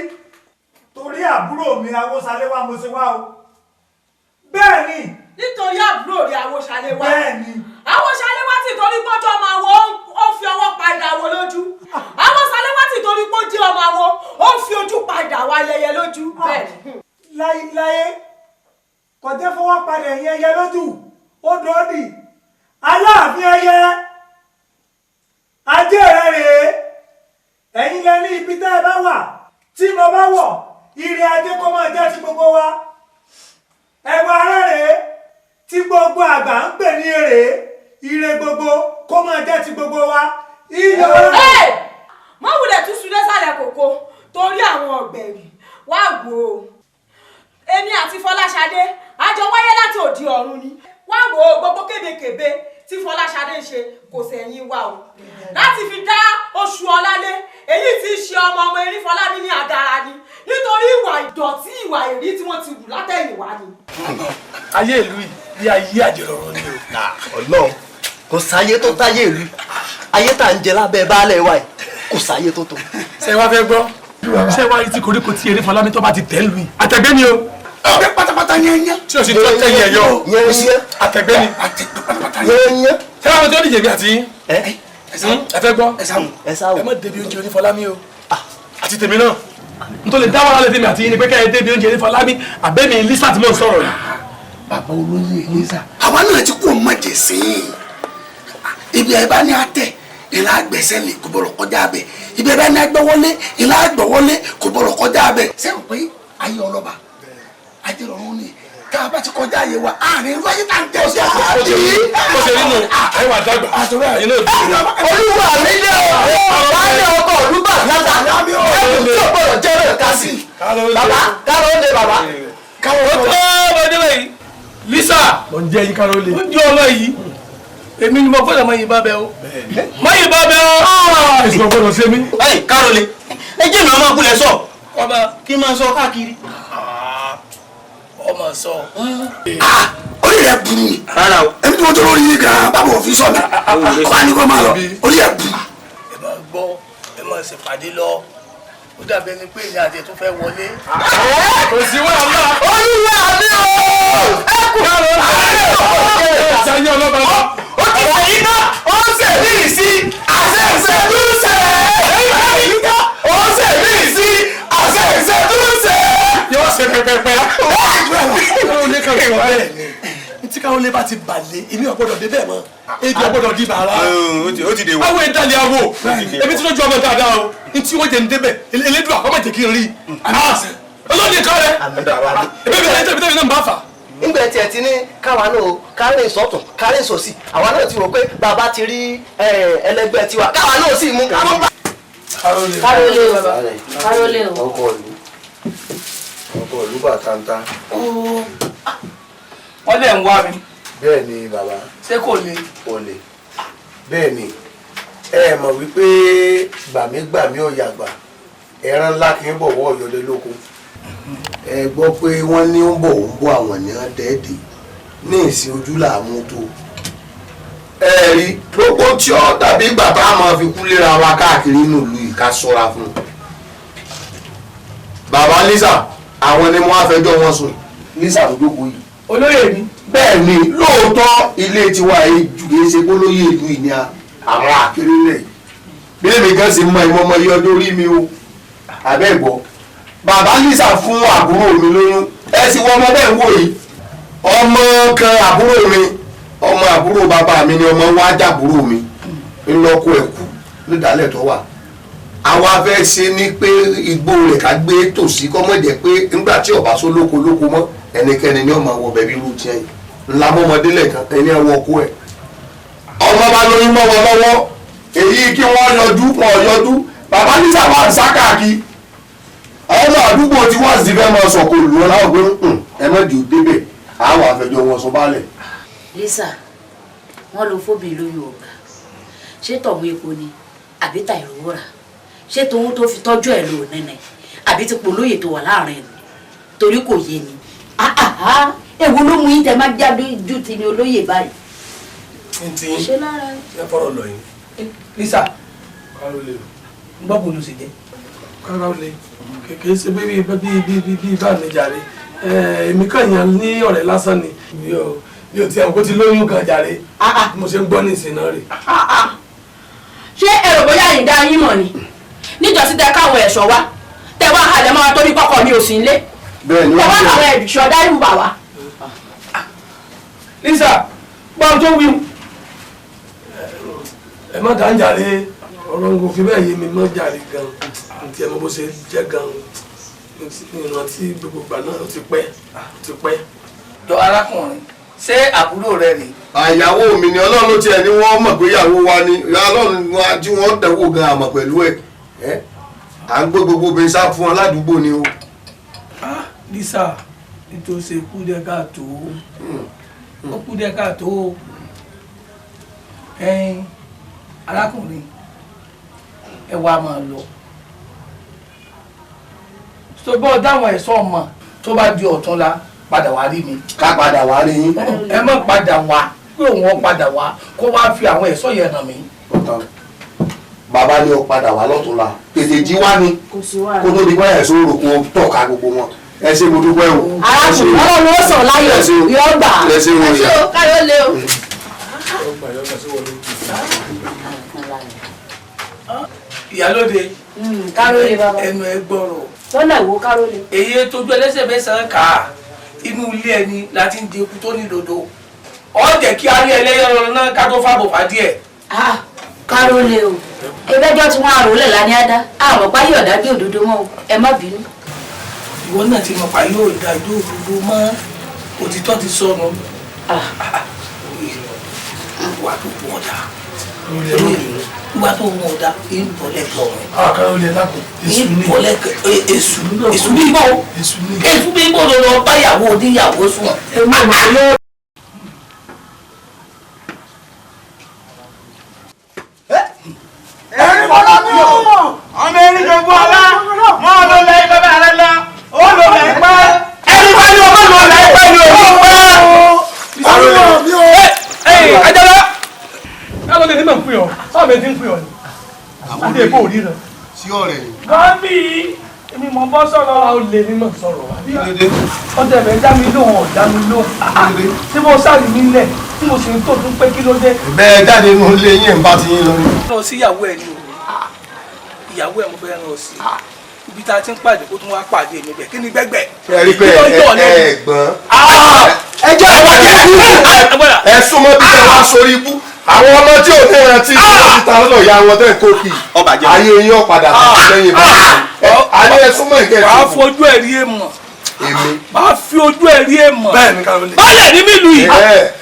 torí àbúrò mi Awóṣaléwá mo ṣe wá o bẹ́ẹ̀ ni nítorí àbúrò rẹ̀ Awóṣaléwá bẹ́ẹ̀ ni Awóṣaléwá tí torí pọ́jọ́ máa wo ó fi ọwọ́ padà wo lójú Awóṣaléwá tí torí pọ́jí ọmọ wo ó fi ojú padà wá ẹyẹ lójú bẹ́ẹ̀ ni. láyé kọjá fọwọ́ padà ẹ̀yìn ẹyẹ lójú ó dòódì Aláàfin ẹyẹ ajé rẹ rèé ẹ̀yin lẹ ní ibi tẹ́ ẹ bá wà tí mo bá wọ̀ ire ajé kó máa jẹ́ ti gbogbo wa ẹwà ara rèé tí gbogbo àgbà ń pè ní èrè ire gbogbo kó máa jẹ́ ti gbogbo wa iyọ̀ rẹ̀. má wulẹ̀ tún sun lẹ́sàlẹ̀ kòkó torí àwọn ọ̀gbẹ̀rì wá wò ó èmi àti Fọláṣadé àjọ wáyé láti òdi ọ̀run ni wá wò ó gbogbo kébékébé tí Fọláṣadé ṣe kò sẹ́yìn wá o láti fi dá oṣù ọlálé èyí tí í ṣe ọmọ erin Fọlábí ní agara ni nítorí ìwà ìdọ̀tí ìwà èrí tí wọ́n ti wù látẹ̀yìnwá ni. ayé ìlú yìí bí ayé àjẹrọ̀rọ̀ ni o. Ọlọ́run kò sáyé tó táyé ìlú ayé tá à ń jẹ lábẹ́ baálẹ̀ wa yìí kò sáyé tó tó. ṣé wàá fẹ́ gbọ́ ṣé wàá rí tí koríko tí erin Fọlábí tó bá ti tẹ̀ lù yìí àtẹ̀gbẹ́ ni o. àtẹ̀gbẹ́ pátápátá yẹn tí o sì tó tẹ̀yìn ẹ̀yọ àtẹ̀gbẹ́ ni yẹn. ṣé àwọn tó ní jèbi àti ẹ fẹ́ gbọ́ ẹ má débi oúnjẹ erin Fọlábí o àti tèmi náà n tó lè dá wàhálà tèmi àti yín ni pé kẹ́ ẹ débi oúnjẹ erin Fọlábí àbẹ́mi Lisa tí mò ń sọ̀rọ̀ yìí. bàbá olóyè Lisa àwa náà ti kó mọ̀jẹ̀ sí i ibi ẹ̀ bá ní àtẹ̀ ìlà àgbẹ̀sẹ̀ lè kò bọ̀rọ̀ kọjá abẹ ibi ẹ̀ bá ní àgbẹ̀wọlé ìlà àgbẹ̀wọlé kò bọ̀rọ̀ kọjá abẹ sẹ́wọ̀n pé ayé ọlọ́ba ajé lọ́rùn ni tá a bá ti kọjá ayé wa àárín irú ayé tá à ń tẹ̀ sí àpò àti. ó ṣe nínú àìwà dàgbà àyìn náà olúwa mi ní ọ̀rọ̀ ọkọ̀ olúbà láta ẹ̀kú tí ò gbọ́dọ̀ jẹ́ rẹ̀ ká sí. bàbá káró lé bàbá. ó tó ọmọdé lẹ́yìn Lisa ló ń jẹ́ yín káró lé. ó jẹ́ ọmọ yìí èmi ni mo gbọ́dọ̀ mọ yìnbọn bẹ o mọ yìnbọn bẹ o. èsì ọgbọ́dọ̀ ṣe mí. káró lé ẹ jẹ́ mi ọmọ ìpínlẹ̀ sọ kí n máa sọ káàkiri. ọmọ sọ. orí rẹ̀ bu ni rárá o. ẹni tí wọ́n tó lórí yìí gan-an báwo òfin sọ mi ọba ní kó máa lọ orí rẹ̀ bu. ẹ máa gbọ́ ẹ máa ṣèpàdé lọ ó dàbí ẹni pé ìyá àti ètò fẹ́ wọlé. kò sí wàhálà. olúwa mi o ẹ kú. ṣayé ọlọ́ba lọ. ó ti sẹ́yìn náà ó ń sẹ́yìn mí sí àṣẹ̀ṣẹ̀ tó ń sẹ́. ó ń sẹ́yìn mí sí àṣẹ̀ṣẹ̀ tó ń sẹ́. yóò ṣe pẹpẹpẹ. tí káwọn lè bá ti balẹ̀ èmi ò gbọ́dọ̀ débẹ̀ mọ́ ebi ò gbọ́dọ̀ di bàrà. ó ti dé wá. àwọn ìdálẹ̀ awo ebi tí wọ́n ju ọmọ dáadáa o ntí wọ́n jẹ́ ń débẹ̀ elédùn àkọ́mọ̀ jẹ́ kí n rí olóòdì kan rẹ̀ ebi bẹ̀rẹ̀ tẹ̀bi tẹ̀bi náà ń bá fà. nígbà tí ẹ ti ní káwa náà kárìn sọ́tún kárìn sòsì àwa náà ti rò pé bàbá ti rí ẹlẹgbẹ́ tiwa káwa náà sì mú káwọn bá. kárólé o kárólé o. ọkọ ìlú bàtàntà. wọ́n lẹ̀ ń wá mi. bẹ́ẹ̀ ni bàbá. ṣé kò le. kò le. bẹ́ẹ̀ ni ẹ mọ̀ wípé gbàmígbàmí ọ̀yàgbà ẹran ńlá kì í bọ̀wọ́ ọ̀yọ́lé lóko. ẹ gbọ́ pé wọ́n ní ń bọ̀ ń bọ̀ àwọn ní ọ̀dẹ́ẹ̀dẹ̀ ní ìsìn ojú làmú tó. ẹ rí gbogbo tí ọ tàbí ìgbà tá a máa fi kú léra wa káàkiri nínú ìlú yìí ká ṣọ́ra fún un. bàbá Lisa àwọn ni mo á fẹjọ́ wọn sùn Lisa tó dóko yìí. olóyè mi. bẹ́ẹ̀ ni lóòótọ́ ilé tiwa yìí ju kìí ṣe gbólóyè ìlú yìí ní àwọn àkéré rẹ̀ bí èmi kan sì mọ ìmọ̀ ọmọ yìí ọdún orí mi o àbẹ́ ìgbọ́ bàbá Lisa fún àbúrò mi lóyún ẹ sì wọ ọmọ bẹ́ẹ̀ wò yìí ọmọ kan àbúrò mi ọmọ àbúrò bàbá mi ni ọmọ wa jàbúrò mi ńlọkọ ẹ̀kú nídàálẹ̀ tó wà àwa fẹ́ ṣe ní pé igbó rẹ̀ ká gbé tòsí kọ́mọ̀jẹ̀ pé nígbà tí ọba só lóko mọ́ ẹnikẹ́ni ni ọmọ wọ bẹ̀bí irú tiẹ̀ yìí ńlá mọ́mọdé lẹ́ẹ̀kan ẹni ẹ̀wọ̀ ọkọ ẹ̀ ọmọ bá lóyún mọ́ wọn lọ́wọ́ èyí kí wọ́n yọjú wọn yọjú bàbá Lisa wà ń sá káàkiri ọmọ àdúgbò tí wọ́n sì fẹ́ máa sọ̀kò lù wọn láwọn pé ẹ má jù débẹ̀ àwọn àfẹjọ́ wọn sọ bálẹ̀. Lisa wọn lo fóbi lóyún ọgbà ṣé tọ̀wọ́ epo ni àbí ta ìrówó rà ṣé tòun tó fi tọ́jú ẹ̀ lò nẹ́nẹ̀ àbí ti polóyè tó wà láàrin ẹ̀ torí kò yé ni èwo ló mú yín tẹ má jáde ju ti ni olóyè báyìí. ṣé lára ẹ fọ̀rọ̀ lọ yín. Lisa kárólé o gbọ́ bó ló ṣe jẹ́. kárólé kèké ṣe bí bá mi jàre èmi kàn yàn ní ọ̀rẹ́ lásán ni mi ò tiẹ̀ kó ti lóyún gan jàre mo ṣe ń gbọ́ ní ìsìn náà rè. ṣé èrò bóyá yìí dá yín mọ̀ ni níjọ́sí tẹ káwọn ẹ̀ṣọ́ wa tẹ wá halẹ̀ mọ́ wa torí kọ́kọ́ mi ò sí nílé tẹ wá káwọn ẹ̀ṣọ́ dárí bà wá. Lisa gbọ́n tó wí ẹ má dá ń jàre ọ̀rọ̀ ń fi bẹ́ẹ̀ yé mi mọ́ jàre gan-an àti ẹ̀ mọ́ bó ṣe jẹ́ gan-an ìrántí gbogbo ìgbà náà ó ti pẹ́. jọ arákùnrin ṣé àbúrò rẹ rèé. àyàwó mi ni ọlọ́run tiẹ̀ ni wọ́n mọ̀ pé ìyàwó wa ni ọlọ́run wa tí wọ́n dẹ̀wò gan àmọ̀ pẹ̀lú ẹ̀ à ń gbé gbogbo obìnrin sá fún wọn ládùúgbò ni o. Lisa nítorí ṣe kú dẹ́ káàtó ó kú dẹ́ káàtó arákùnrin ẹ wá máa lọ tó bọ́ dáwọn ẹ̀ṣọ́ ọmọ tó bá di ọ̀túnla padà wá rí mi. ká padà wá rí yín. ẹ má padà wá pé òun padà wá kó wá fi àwọn ẹ̀ṣọ́ yẹn hàn mí. bàbá ni ó padà wá lọ́túnla tètè jí wá ní kó tó di pé ẹ̀ṣọ́ rò kó tọ̀ka gbogbo wọn. ẹ ṣe mo dúpẹ́ o. arákùnrin ọlọ́run ó sọ láyọ̀ yóò gbà. ẹ ṣe wọ́n yà. káyọ̀ lé o. ìyálóde kárólé bàbá ẹnu ẹ gbọ́rọ̀. lọ́nà ìwò kárólé. èyí tójú ẹlẹ́sẹ̀ mẹ́sàn-án kà á inú ilé ẹni láti ń di eku tó ní dodo ọ jẹ́ kí a rí ẹlẹ́yọ̀ náà ká tó fàbọ̀ fà díẹ̀. kárólé o ebẹ́jọ́ tí wọ́n àrò lẹ̀ lání ádá àwọn páyé ọ̀dá bí òdodo mọ́ ẹ má bínú. ìwọ náà ti mọ̀ pa yóò dájú òdodo mọ́ òtítọ́ ti sọnù. wà tó wọ́n ọ̀dà wà tó wọ́n ọ̀dà ìbọ̀lẹ́kẹ̀ ọ̀rọ̀. kárólé lápò ìbọ̀lẹ́kẹ̀ èṣù bí bọ́ èṣù bí bọ́ lọ́ọ́ báyàwó oníyàwó sùn. ẹni bọ́lá mi ò ọmọ ẹni jogún ọlá mọ́ ọ ló lẹ́yìn bàbá rẹ lọ ó lò lẹ́yìn pẹ́ ẹni bá ní ọmọ lò lẹ́yìn pẹ́ ni òun pẹ́. ìsọ̀rọ̀ mi ò. Àjàlá káwọn lè ní mọ̀ ń pè ọ́ sọ́ọ̀ mi ti ń pè ọ́ ni àti èkó òrí rẹ̀. sí ọ̀rẹ́ ni. gọ́ọ̀mì èmi mọ̀ bọ́ sọ̀rọ̀ wa ó lè ní mọ̀ sọ̀rọ̀ wa. ọdẹ rẹ̀ dá mi lóhùn ọ̀dá mi lóhùn tí mo sáré nílẹ̀ tí mo sì ń tó tún pé kí ló dé. bẹ́ẹ̀ jáde nínú ilé yín ń bá ti yín lọ ni. lọ sí ìyàwó ẹ ní o ìyàwó ẹ mo fẹ́ ràn ọ sí ibi tá a ti ń pàdé kó tún wá pàdé mi bẹ̀ kí ni gbẹ́gbẹ́. ẹ rí i pé ẹ̀gbọ́n ẹ jẹ́ àwọn ẹ súnmọ́ bí ẹ wá sórí ibú àwọn ọmọ tí ò ní ìrántí tí wọ́n ti ta lọ́dọ̀ ìyá wọn tẹ́ ń kó kì í ayé yín ọ̀ padà sí lẹ́yìn bá ayé ẹ súnmọ́ ìkẹ́ ẹ̀ wàá fojú ẹ̀ rí èèmọ̀ máa fi ojú ẹ̀ rí èèmọ̀ báyẹ̀ ní mílùú yìí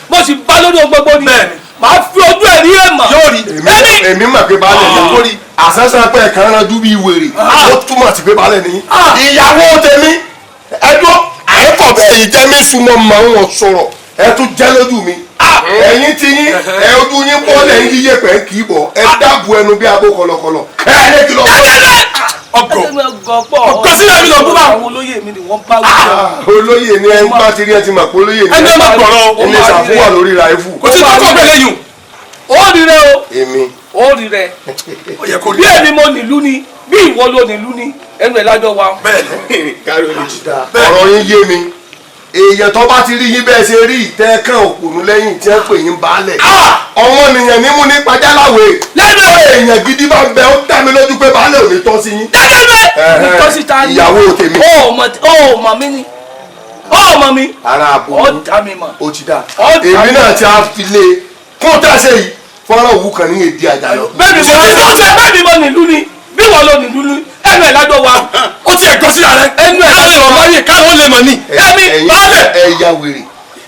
mo sì bá lórí gbogbo ni máa fi ojú ẹ̀ rí èèmọ̀. yóò rí èmi mọ̀ pé baálẹ̀ ní kórì àsánsán pé ẹ̀kan ránjú bí wèrè ó túmọ̀ sí pé baálẹ̀ ní ìyàwó tèmi ẹjọ́ àyẹ̀kọ̀ bẹ́ẹ̀ ìjẹ́mí súnmọ́ mọ́ wọn sọ̀rọ̀ ẹ tún jẹ́ lójú mi ẹ̀yin ti yín ẹ ojú yín bọ́ọ̀lẹ̀ ń yíyẹ pẹ̀ kì í bọ̀ ẹ dábùú ẹnu bí abó kọlọkọlọ ẹ lè kí lọ ọgọ sílẹ̀ mi lọ bú bá. àwọn olóyè mi ni wọ́n bá wí. olóyè ni ẹ ń bá ti rí ẹ ti mọ̀ pé olóyè ni ẹni ẹ má gbọ̀rọ̀ ẹni ṣàfihàn lórí ràìfù. kò sí tọ́kọ̀ bẹ́ẹ̀ lẹ́yìn ó rí rẹ o èmi ó rí rẹ bí èmi mo nílùú ni bí ìwọ ló nílùú ni ẹnu ẹ̀ lájọ wa. bẹ́ẹ̀ni kárí olùjìdá ọ̀rọ̀ yín yé mi èèyàn tó bá ti rí yín bẹ́ẹ̀ ṣe rí ìtẹ́kàn òpònú lẹ́yìn tí ẹ pè yín baálẹ̀ ọmọ nìyẹn ní mú ní pajáláwé lẹ́nu èèyàn gidi bá ń bẹ ó dá mi lójú pé baálẹ̀ ò ní tọ́ sí yín. tọ́sí ta ni ìyàwó tèmi. ó mọ̀ mí ni ó mọ̀ mí. ara àbò ó dá mi mọ̀. ó ti dá èmi náà ti á fi lé kó tá a ṣe yìí fọ́nrán òwú kan ní èdè àjà lọ. bẹ́ẹ̀ni mo nílùú ni bí wọ́n lọ nílùú ni ẹnu ẹ̀ lájọ wa. ó ti ẹ̀gbọ́n sí ààrẹ ẹnu ẹ̀ lájọ wa yìí káwọn lè mọ̀ ní. ẹ̀mí baálẹ̀. ẹ ya wèrè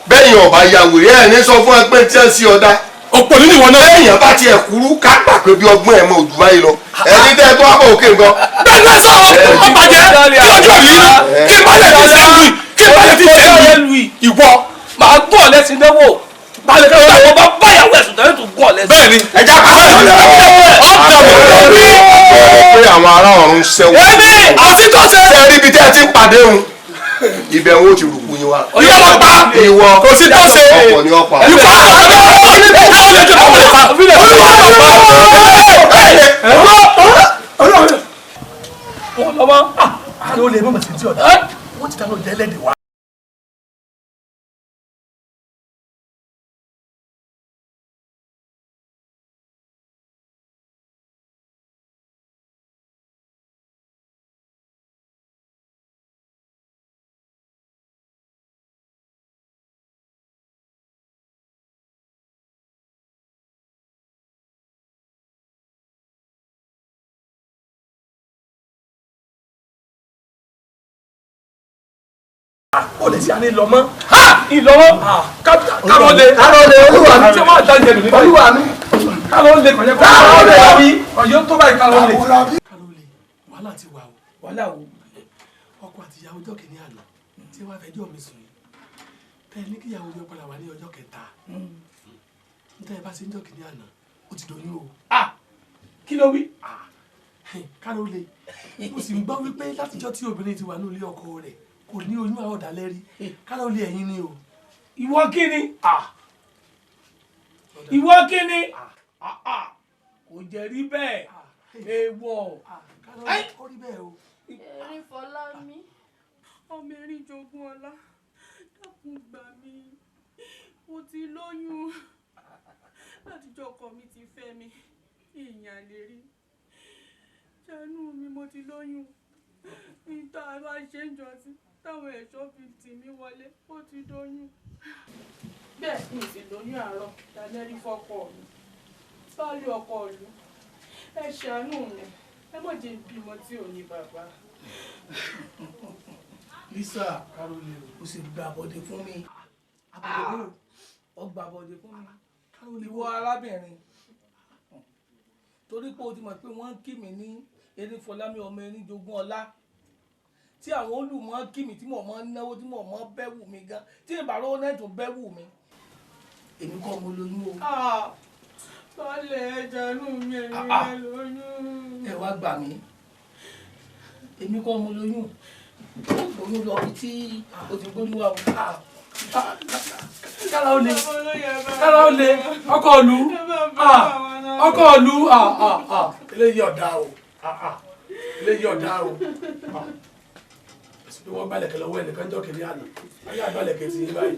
bẹ́ẹ̀ yàn ọba ya wèrè ẹ̀ ní sọ fún ẹ pé tí ẹ sí ọ̀dà. òpò nínú ìwọ náà. bẹ́ẹ̀ yàn bá tiẹ̀ kúrú ká gbà pé bí ọgbọ́n ẹ̀ mọ òjò báyìí lọ. ẹni tẹ́ ẹ tó wá bọ̀ òkè nǹkan. bẹ́ẹ̀ ni sọ ọbàjẹ́ tí ojú òní rí kí balẹ̀ ti ṣe lu kí balẹ̀ ti ṣe lu ìwọ màá gbọ́ lẹ́sìn náwó balẹ̀ kí wọ́n bá báyàwó ẹ̀sùn tẹ́lẹ̀ tó gbọ́ lẹ́sìn. bẹ́ẹ̀ni ẹja pé àwọn ará ọ̀run ṣẹ́wọ́. èmi àfitọ́sẹ̀. ṣe rí ibi tẹ́ ẹ ti ń pàdé òun ibẹ̀ wo ti rùkú yín wa. ìwọ lọ pa ìwọ kò sí tó ṣe ọkọ ni ọpa. ìwọ o lè ṣe àní lọ́mọ́ ìlọ́wọ́ kárọ̀lẹ̀ olúwa mi tí wọ́n àdájẹ́ lò ní báyìí olúwa mi kárọ̀lẹ̀ kọ̀yẹ́ kárọ̀lẹ̀ mi ọ̀yọ́ tó báyìí kárọ̀lẹ̀. wàhálà ti wà o wàhálà wo ọkọ àti ìyàwó ọjọ́ kìíní àná tí wọ́n fẹjọ́ mi sùn yìí tẹ́ ẹ ní kíyàwó yọ padà wá ní ọjọ́ kẹta n tẹ́ ẹ bá ṣe ń jọ́ kìíní àná ó ti doyún o. kí ló wí kára ó lè mo sì ń gbọ́ wípé látijọ́ tí obìnrin ti wà ní ilé ọkọ rẹ̀ kò ní oyún àwọn ọ̀dàlẹ̀ rí kára ó lè ẹ̀yin ni o. ìwọ kí ni ìwọ kí ni kò jẹ́ rí bẹ́ẹ̀ èèwọ̀. ó rí bẹ́ẹ̀ o. erin fọlá mi ọmọ erin jogún ọlá dákun gbà mí mo ti lóyún látijọ́ ọkọ mi ti fẹ́ mi ìyàn lè rí ṣàánú mi mo ti lóyún níta bá ṣe ń jọsí táwọn ẹ̀ṣọ́ fi tì mí wọlé ó ti dóyún bẹ́ẹ̀ ni sì lóyún àárọ̀ dalẹ́rí fọ́kọ mi báàlì ọkọ ìlú ẹ ṣàánú mi ẹ mọ̀ jẹ́ bímọ tí ò ní bàbá. Lisa Karole o sì gba àbọ̀dé fún mi. Ó gba àbọ̀dé fún mi. ìwọ arábìnrin torí pé o ti mọ̀ pé wọ́n ń kí mi ní Erinfọlámi ọmọ erin jogún ọlá tí àwọn olùmọ̀ kí mi tí mo mọ̀ náwó tí mo mọ̀ bẹ́ wù mí gan tí ìbàrọ̀ náà tún bẹ́ wù mí èmi kọ́ mo lóyún o. Bọ́lẹ̀ ẹ̀jẹ̀nú mi ènìyàn lóyún. Ẹ wá gbà mí èmi kọ́ mo lóyún oyún lọ bí tí o ti gbóyún wa o. Kára ó lè ọkọ ìlú ọkọ ìlú eléyìí ọ̀dà o eléyìí ọ̀dà o bí wọ́n gbálẹ̀kẹ̀ lọ́wọ́ ẹnìkan jọ́ kiri àná ayé àgbálẹ̀kẹ̀ ti yé báyìí.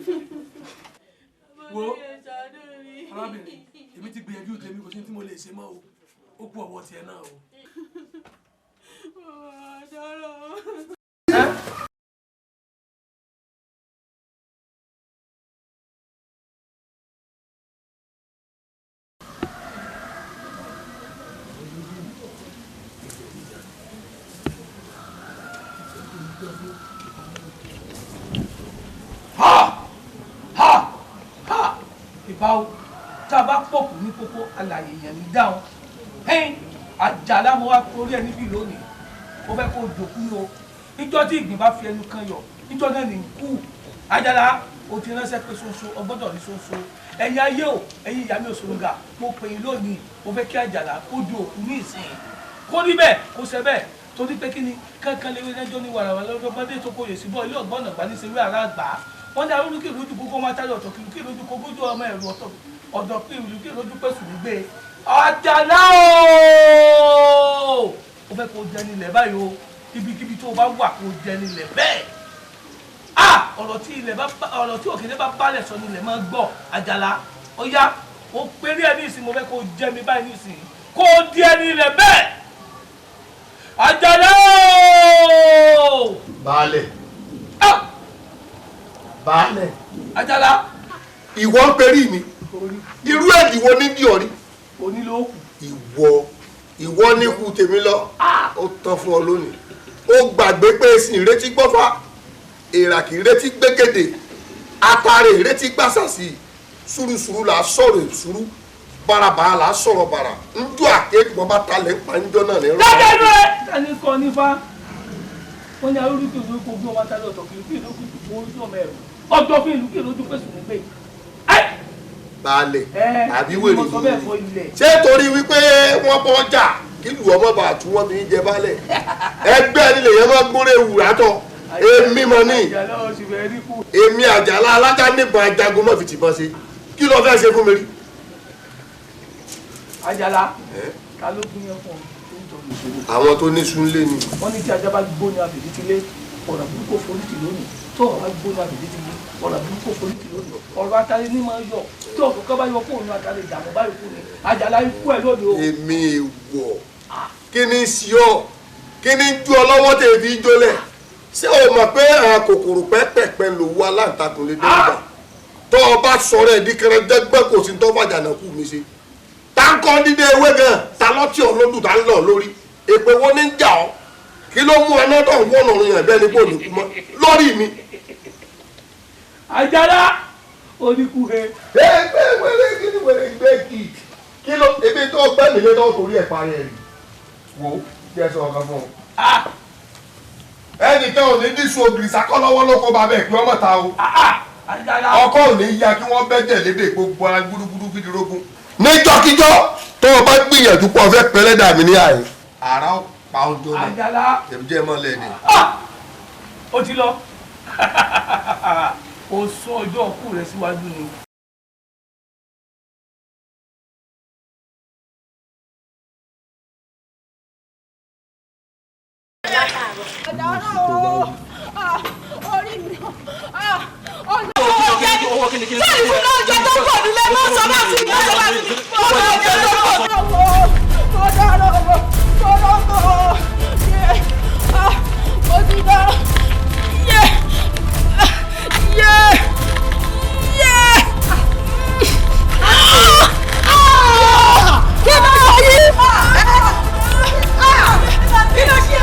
Wo arábìnrin èmi ti gbìyànjú tèmi kò sí tí mo lè ṣe mọ́ o ó kú ọwọ́ tiẹ̀ náà o. Ìbáwò tá a bá pọ̀kù ní kókó alàyè yẹn ní dáhùn àjàlá mo wá torí ẹ níbí lónìí mo fẹ́ kó dòkú ní o níjọ́ tí ìgbín bá fi ẹnu kan yọ níjọ́ náà ní kú àjàlá o ti ránṣẹ́ pé ṣoṣo ọgbọ́dọ̀ ní ṣoṣo ẹ̀yin ayé o ẹ̀yin ìyá mi ò sòrògà mo pè yín lónìí mo fẹ́ kí àjàlá kó di òkú ní ìsìn kó rí bẹ́ẹ̀ kó ṣe bẹ́ẹ̀ torí pé kí ni kankan lè rí ẹjọ́ ní wàràwà lọ́dọ́ bọ́dé tó kó yè sí bọ́ ilé ọ̀gbọ́n àgbà ní sẹ́wé àràgbà wọ́n ní arúgbó kìlú ojú gbogbo wọn tálẹ̀ ọ̀tọ̀ kìlú ojú gbogbo ojú ọmọ ẹ̀rù ọ̀dọ̀ kìlú ojú pẹ̀sù nígbè àjàlá o ó fẹ́ kó jẹ nílẹ̀ báyìí o ibikíbi tó o bá wà kó jẹ nílẹ̀ bẹ́ẹ̀ ọ̀rọ̀ tí òkèlè bá balẹ̀ sọ nílẹ̀ máa gbọ́ àjàlá ó yá ó péré ẹ ní ìsìn mo fẹ́ kó jẹ mi báyìí ní ìsìn kó di ẹ nílẹ̀ bẹ́ẹ̀ àjàlá o. Baálẹ̀. Baálẹ̀. Àjàlá. Ìwọ ń perí mi. Irú ẹ̀dì wo ní bí ọ̀rí? Onílòkù. Ìwọ ní kú tèmi lọ. Ó tán fún ọ lónìí. Ó gbàgbé pé èsì ìrètí gbọ́fà. Èràkì ìrètí gbẹ́gẹ́dẹ̀. Atare ìrètí gbàsàsì. Sùrùsùrù là sọ̀rọ̀ ìṣúrú. Bàràbàrà là sọ̀rọ̀ bàrà. Njọ́ àkéèkì wọn bá talẹ̀ ń pa njọ́ náà ní rọ̀. Dákẹ́ inú ẹ̀. Tani kọ́ nífa. Wọ́n ní arúgbó kí ìlú kò gbé ọmọ tálẹ̀ ọ̀tọ̀ kí ìlú kò gbé ojú ọmọ ẹ̀rù. Ọjọ́ fún ìlú kí ìlú ojú pèsè nígbè. Baálẹ̀ àbí wèrè yìí ṣé torí wípé wọ́n bọ́ jà kí lù ọmọ bá tú wọ́n fi ń jẹ baálẹ̀ ẹgbẹ́ nílẹ̀ yẹn máa gbóre wùrà tọ̀ èmi mọ̀ ní èmi àjàlá alága níbọn ajagun mọ́ fi tìbọn ṣe kí ló fẹ́ ṣe fún mi rí. Àjàlá ká ló gún yẹn fún ọ. àwọn tó ní sunlé ni. wọ́n ní tí ajá bá gbóni àbèjì ti lé ọ̀nà burúkú foríkì lónìí tó ọ̀rọ̀ bá gbóni àbèjì ti lé ọ̀nà burúkú foríkì lónìí ọ̀rọ̀ atari ní máa yọ tí ọ̀fọ̀ kọ́ bá yọ fóònù atari ìdààmú báyìí fún mi Àjàlá ikú ẹ̀ lónìí o. èmi èèwọ̀ kí ni sí ọ kí ni ju ọ lọ́wọ́ tẹ̀ fi jólẹ̀ ṣé o mọ̀ pé àwọn kòkòrò pẹ́pẹ́pẹ́ ló wá láǹtakùn lè dẹ́gbà tó o bá sọ̀rọ̀ ẹ̀ díkẹrẹ dẹ́gbẹ́ kò sí tó bàjá náà kú mi ṣe táǹkọ́ dídé ewé gan ta lọ́tí ọlọ́dún tá ń lọ lórí èpè wo ní jà ọ́ kí ló mú ẹ náà tó ń wọ́n ọ̀run yẹn bẹ́ẹ̀ ni kò ní kú mọ́ lórí mi. Àjàlá oníkú he. ẹgbẹ́ wẹ́rẹ́ kí ni wẹ́rẹ́ gbé kí ló ebi tó gbẹ́ mi lé tó torí ẹ̀ parí ẹ̀ rí wo jẹ́ sọ ọ̀kan fún ọ. ẹnìkan ò ní dísù ògiri sakọ́lọ́wọ́ ló kó ba bẹ́ẹ̀ pé ọmọ ta o ọkọ ò ní ya kí wọ́n bẹ́jẹ̀ lédè gbogbo ara gbúdúgbúdú fídírógún. níjọ́kíjọ́ tó o bá gbìyànjú pọ̀ fẹ́ pẹ́lẹ́dà mi ní àyè ara ó pa ọjọ́ náà. Àjàlá. Èmi jẹ́ mọ́lẹ̀ ni. Ó ti lọ. Ó sún ọjọ́ òkú rẹ̀ síwájú ni. Orí mi. Owó kí ni kí ni. Sẹ́yìn fún ọjọ́ tó pọ̀ nílé mọ́ sọ́dọ̀ sí mi. Ọjọ́ tó pọ̀. Mo dáná owó. Mo lọ́kọ̀. Mo ti dá. Kí ló sọ yìí? Kí ló ṣe?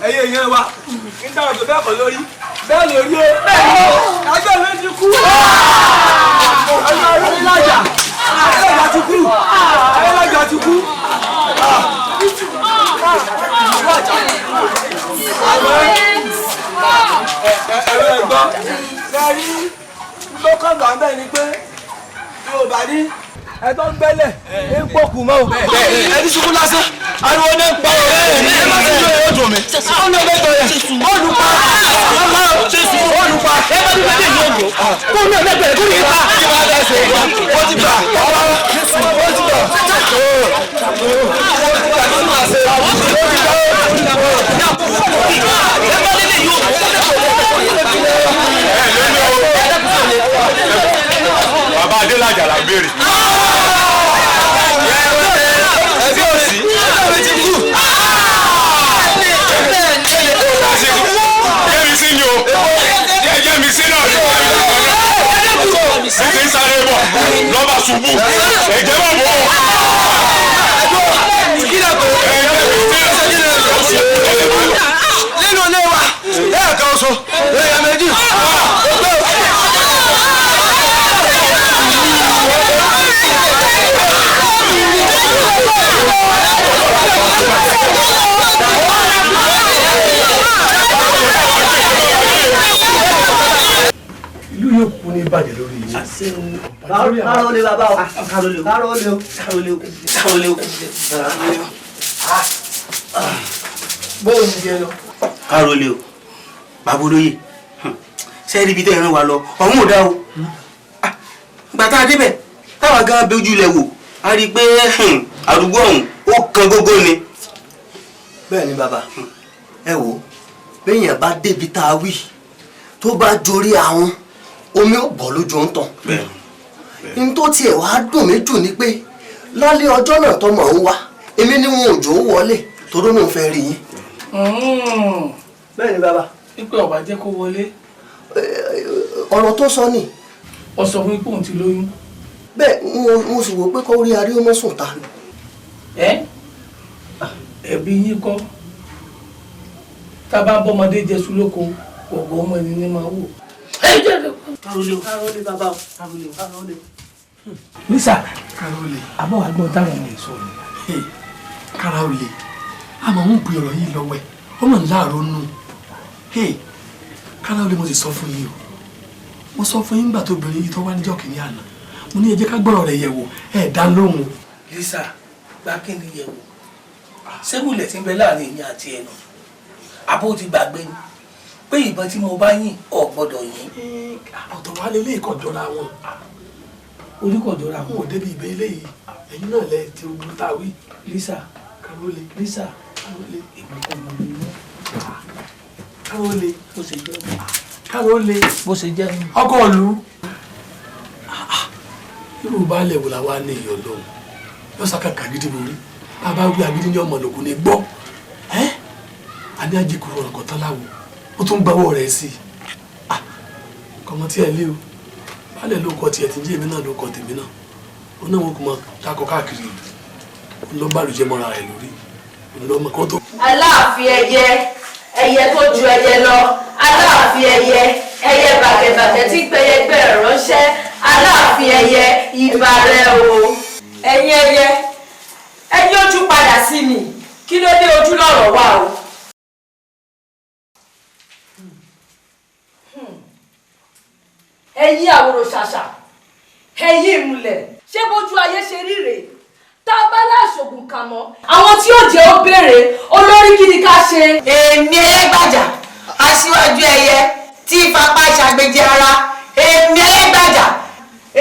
Ẹyẹ yẹn wa ń dáhùn tó bẹ́ẹ̀ kọ́ lórí bẹ́ẹ̀ lórí o ẹgbẹ́ mi ti kú ẹgbẹ́ ayélujára ti kú ayélujára ti kú. Ẹ̀rọ ẹ̀gbọ́n lẹ́rí ló kàn gbà ń bẹ̀ ni pé Yorùbá ní ẹ̀tọ́ ń gbẹ́lẹ̀ ń pòkù mọ́ o. Ẹni ṣubú lásán ariwo ní pa ọ̀rẹ́ ẹ̀ ní ẹ̀ máa ti jó ẹ̀ dùn mí. Ó ní ọgbẹ́ gbọ̀yẹ̀ olùpa olùpa ẹ bá ní bẹ́ẹ̀ ní òjò kó ní ọgbẹ́ gbẹ̀rẹ̀ kó ní ipa. Kí máa dá ṣe ìwà ó ti gbà ó ti gbà Bàbá Adélájà là ń béèrè. Ẹbí òsì ẹbí ti kú. Jẹ́mi sí ni o. Jẹ́mi sí náà ni. Ṣé ń sáré bọ̀ lọ́ba ṣubú? Ẹ̀jẹ̀ bọ̀ bọ̀. Nínú ilé wa lẹ́ẹ̀kan oṣù èèyàn méjì. Ìlú yóò kú ní ìbàdàn lórí yìí. Káró lé bàbá o. Káró lé o. Káró lé o. Káró lé o. Káró lé o. Bóyá ní yẹn lọ. Káró lé o. Bàbá olóyè. Ṣé ibi tẹ́ ẹ̀ràn wa lọ? Ọ̀hún ò dá o. Ìgbà tá a débẹ̀, táwa gan bẹ ojú ilẹ̀ wò, a rí i pé àdúgbò ọ̀hún ó kan gógó ni. Bẹ́ẹ̀ ni bàbá, ẹ wò ó, béèyàn bá débi tá a wí, tó bá jorí àwọn omi ò bọ̀ lójú ń tàn. N tó tiẹ̀ wá dùn mí jù ni pé lálẹ́ ọjọ́ náà tọmọ ń wá èmi ni wọn ò jò ó wọlé torí òun fẹ́ rí yín. Bẹ́ẹ̀ ni bàbá. Pípẹ́ ọ̀bà jẹ́ kó wọlé. Ọ̀rọ̀ tó sọ ni. Ó sọ fún ipò òun ti lóyún. Bẹ́ẹ̀ mo sì wò pé kó rí arí ọmọ sùn ta ni. Ẹbí yín kọ́ tá a bá bọ́mọdé jẹ súlóko ọ̀gbọ́n ọmọ ẹni ní máa wò. Kárólé bàbá o. Kárólé. Lísà Kárólé àbọ̀ àgbọ̀n táwọn ọmọ èso ni. Kárólé àmọ́ ń pè ọ̀rọ̀ yìí lọ́wọ́ ẹ̀ ọmọ ńláàrọ̀ nù. Kárólé mo sì sọ fún yín o mo sọ fún yín nígbà tó obìnrin yìí tó wá níjọ́ kìíní àná mo ní ẹ jẹ́ ká gbọ́rọ̀ rẹ̀ yẹ̀ wò ẹ̀ dá lóhùn. Lísà gbá kí ni yẹ̀ wò sẹ́gùnlẹ̀ tí ń bẹ láàrin èmi àti ẹnu àbó ti gbàgbé ni pé ìbọn tí mo bá yìn ò gbọ́dọ̀ yìn. ọ̀tọ̀ wa lè lé ìkọ̀jọ́ra wọn. oníkọ̀jọ́ra wọn. mo débi ìbẹ́ ilé yìí ẹ̀yin náà lẹ ti ogun tá a wí. Lísà Kárólé Lísà Kárólé èmi kò mọ mi mọ́. Kárólé bó ṣe jẹ́ Kárólé bó ṣe jẹ́ ọkọ ìlú. irú baálé wò làwa ní ìyọ̀ lọ́hùn yóò sàkàkà gidi mo rí bàbá wí agídí ní ọmọ lògùn ní gbọ́ àní àjẹkùrọ̀ ọ̀rọ̀ kọ̀tán láwo ó tún gbàwọ̀ rẹ̀ sí i kọ́mọ tí ẹ lé o baálẹ̀ ló kọ tiẹ̀ tí ń jẹ́ èmi náà ló kọ tèmi náà ó náà wọn kò mọ dákọ̀ káàkiri ìlú ló bá lùjẹ́ mọ́ra rẹ̀ lórí lọ́mọ kan tó. Aláàfin ẹyẹ tó ju ẹyẹ lọ aláàfin ẹyẹ bàgẹ̀bàgẹ̀ tí pẹyẹgbẹ ránṣẹ́ aláàfin ẹyẹ ìbà rẹ o. ẹ̀yin ẹyẹ ojú padà sí mi kí ló dé ojú lọ́rọ̀ wà o. ẹ̀yin àwòrò ṣàṣà ẹ̀yin ìmùlẹ̀ ṣé bójú ayé ṣe rí rèé tá a bá láṣògùn kà mọ́ àwọn tí yóò jẹ́ ó béèrè olórí kí ni ká ṣe. èmi Ẹlẹ́gbàjà aṣíwájú ẹyẹ tí ìfapá ṣàgbéjì ara èmi Ẹlẹ́gbàjà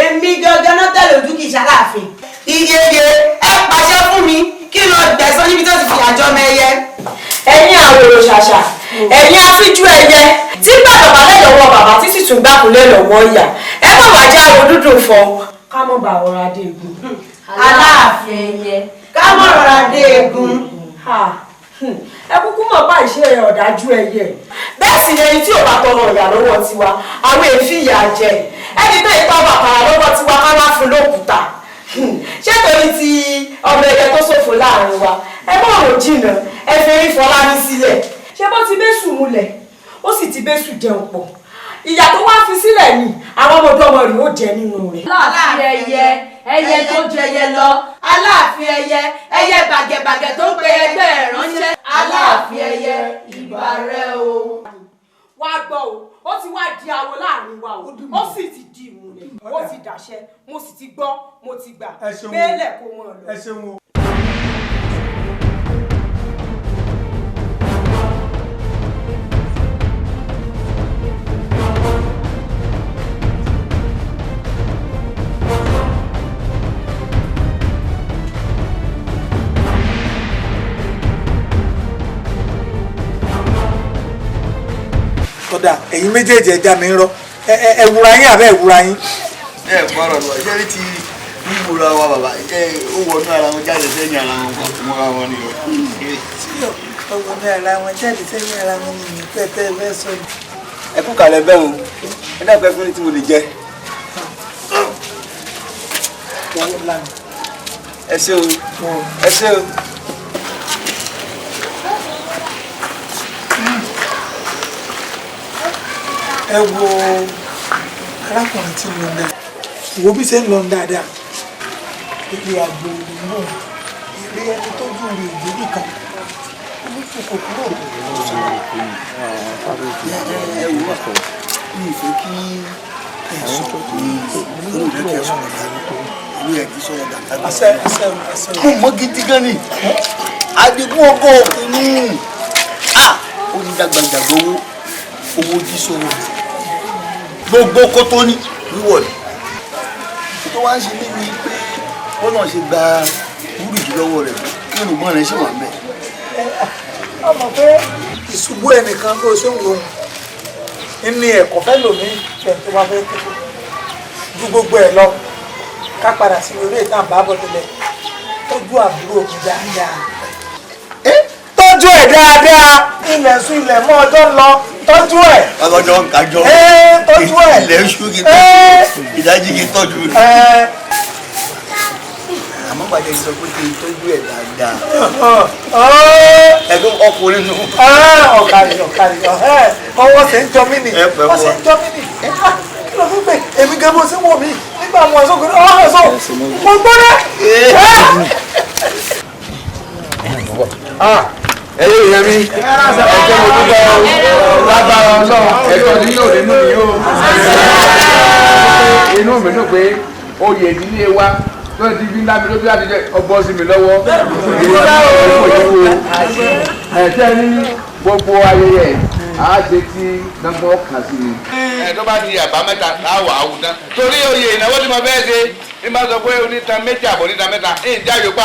èmi gangan náà tẹ̀lé ojú kìí ṣaláàfin. iyeye ẹ pàṣẹ fún mi kí ló gbẹ̀san níbi tó ti fìyà jọ mẹ́yẹ. ẹ̀yin àwòrò ṣàṣà ẹ̀yin afíjú ẹyẹ tí gbàdọ̀bà lẹ́yọ̀wọ́ bàbá tí sì tún gbàkúlẹ̀ lọ́wọ́ ìyá ẹ má wàá já ro dúdùn fọ ká mọ̀ bá ọ̀rọ̀ adé egun. Aláàfin ẹyẹ ká mọ̀ rọra dé egun. ẹ kúkú mọ̀ bá ìṣe ọ̀dájú ẹyẹ. bẹ́ẹ̀ sì ni ẹni tí ò bá tọrọ ìyà lọ́wọ́ tiwa àwọn èéfín ìyà jẹ ẹni tó ipa bàbàrà lọ́wọ́ tiwa ká má fún lókùúta ṣé torí ti ọmọ ẹyẹ tó ṣòfò láàrin wa ẹ mọ̀ ọ̀rọ̀ jìnnà ẹ fi rí Fọlámi sílẹ̀. ṣé bó ti bẹ́sù múlẹ̀ ó sì ti bẹ́sù jẹun pọ̀ ìyà tó wá fi sílẹ̀ ni àwọn ọmọdé ọmọ rẹ̀ ó jẹ nínú rẹ̀. Aláàfin ẹyẹ tó jẹyẹ lọ Aláàfin ẹyẹ bàgẹ̀bàgẹ̀ tó pe ẹgbẹ́ ẹ̀ ránṣẹ́ Aláàfin ẹyẹ ìbà rẹ o. wá gbọ́ o ó ti wá di awo láàrin wa o ó sì ti di ìmùlẹ̀ ó ti dàṣẹ mo sì ti gbọ́ mo ti gbà bẹ́ẹ̀lẹ̀ kó mọ̀ lọ. ẹ ṣeun o. kódà ẹ̀yin méjèèjì ẹja mi ń rọ ẹ wúra yín àbẹ́ ẹ wúra yín. ẹ gbọ́dọ̀ lọ ṣé ní ti wíwúra wa bàbá ó wọnú ara wọn jáde sẹ́yìn ara wọn kan tó mọ́ra wọn ni o. ó wọnú ara wọn jáde sẹ́yìn ara wọn ni mi pẹ́ẹ́pẹ́ fẹ́ sọ ni. ẹ kú kalẹ̀ bẹ́ẹ̀ o ẹ dàgbẹ́ fún mi tí mo lè jẹ. ẹ ṣé o ẹ ṣé o. ẹ wo arákùnrin tí mo ń dá wo bí ṣe ń lọ dáadáa ilé àgbo ìlú ilé ẹni tó jù rí ìgbébì kan olùkókò kúrò. ẹ wò wá mi ì fẹ́ kí ẹ sọ ní olùdókè sọ̀rọ̀ dáadáa ìlú ẹ̀ kì í sọ̀rọ̀ dáadáa. àṣẹ. mo mọ gidi gan ni Adigun ọkọ òkùnrin ó ní dàgbàjàgbà owó jí sọ̀rọ̀ gbogbo kó tó ní wíwọ̀ ni tó wá ń ṣe níbi pé wọ́n náà ṣe gba wúrìjì lọ́wọ́ rẹ̀ nínú gbọ́n rẹ̀ ṣì wà ń bẹ̀. ọmọ pé ìṣubú ẹnìkan bó ṣe ń wò ó ní ẹ̀kọ́ fẹ́ lòmí ẹ̀ tó bá fẹ́ tó ju gbogbo ẹ̀ lọ ká padà sí orí ìtàn bábọ̀ tẹ́lẹ̀ tọ́jú àbúrò mi dáadáa. tọ́jú ẹ̀ dáadáa ilẹ̀ sún ilẹ̀ mọ́ ọjọ́ lọ tọ́jú ẹ̀. ọjọ́ ń kájọ́ tọ́jú ẹ̀. ilẹ̀ ṣú kí tọ́jú ìdájí kí tọ́jú rẹ̀. àmọ́ bàjẹ́ sọ pé kí n tọ́jú ẹ̀ dáadáa. ẹ̀gbọ́n ọkùnrin nù. ọ̀kàrí ọwọ́ ṣe ń jọ mí nì. ọwọ́ ṣe ń jọ mí nì. kí ló fún pé èmi gan bó ṣe wọ̀ mí nígbà mo ẹ̀sọ́ kò ní ọwọ́ ẹ̀sọ́ mo gbọ́dọ̀. ẹyẹ ìyẹn mi ẹjọ́ mo dúpẹ́ lágbára Ọlọ́run ẹ̀tọ́ nínú nínú mi yóò inú mi dùn pé oyè ìdílé wa tó ti fi ńlá mi lójú láti jẹ ọgbọ́n sí mi lọ́wọ́ ẹ̀tẹ́ ní gbogbo ayẹyẹ àáṣe tí nọ́mbà kan sí mi. tó bá di àbámẹ́ta láwọ̀ àwùjọ torí oyè ìnáwó tí mo fẹ́ ṣe ní bá sọ pé oníta méjì àbọ̀ oníta mẹ́ta ẹ̀ ń jáde pa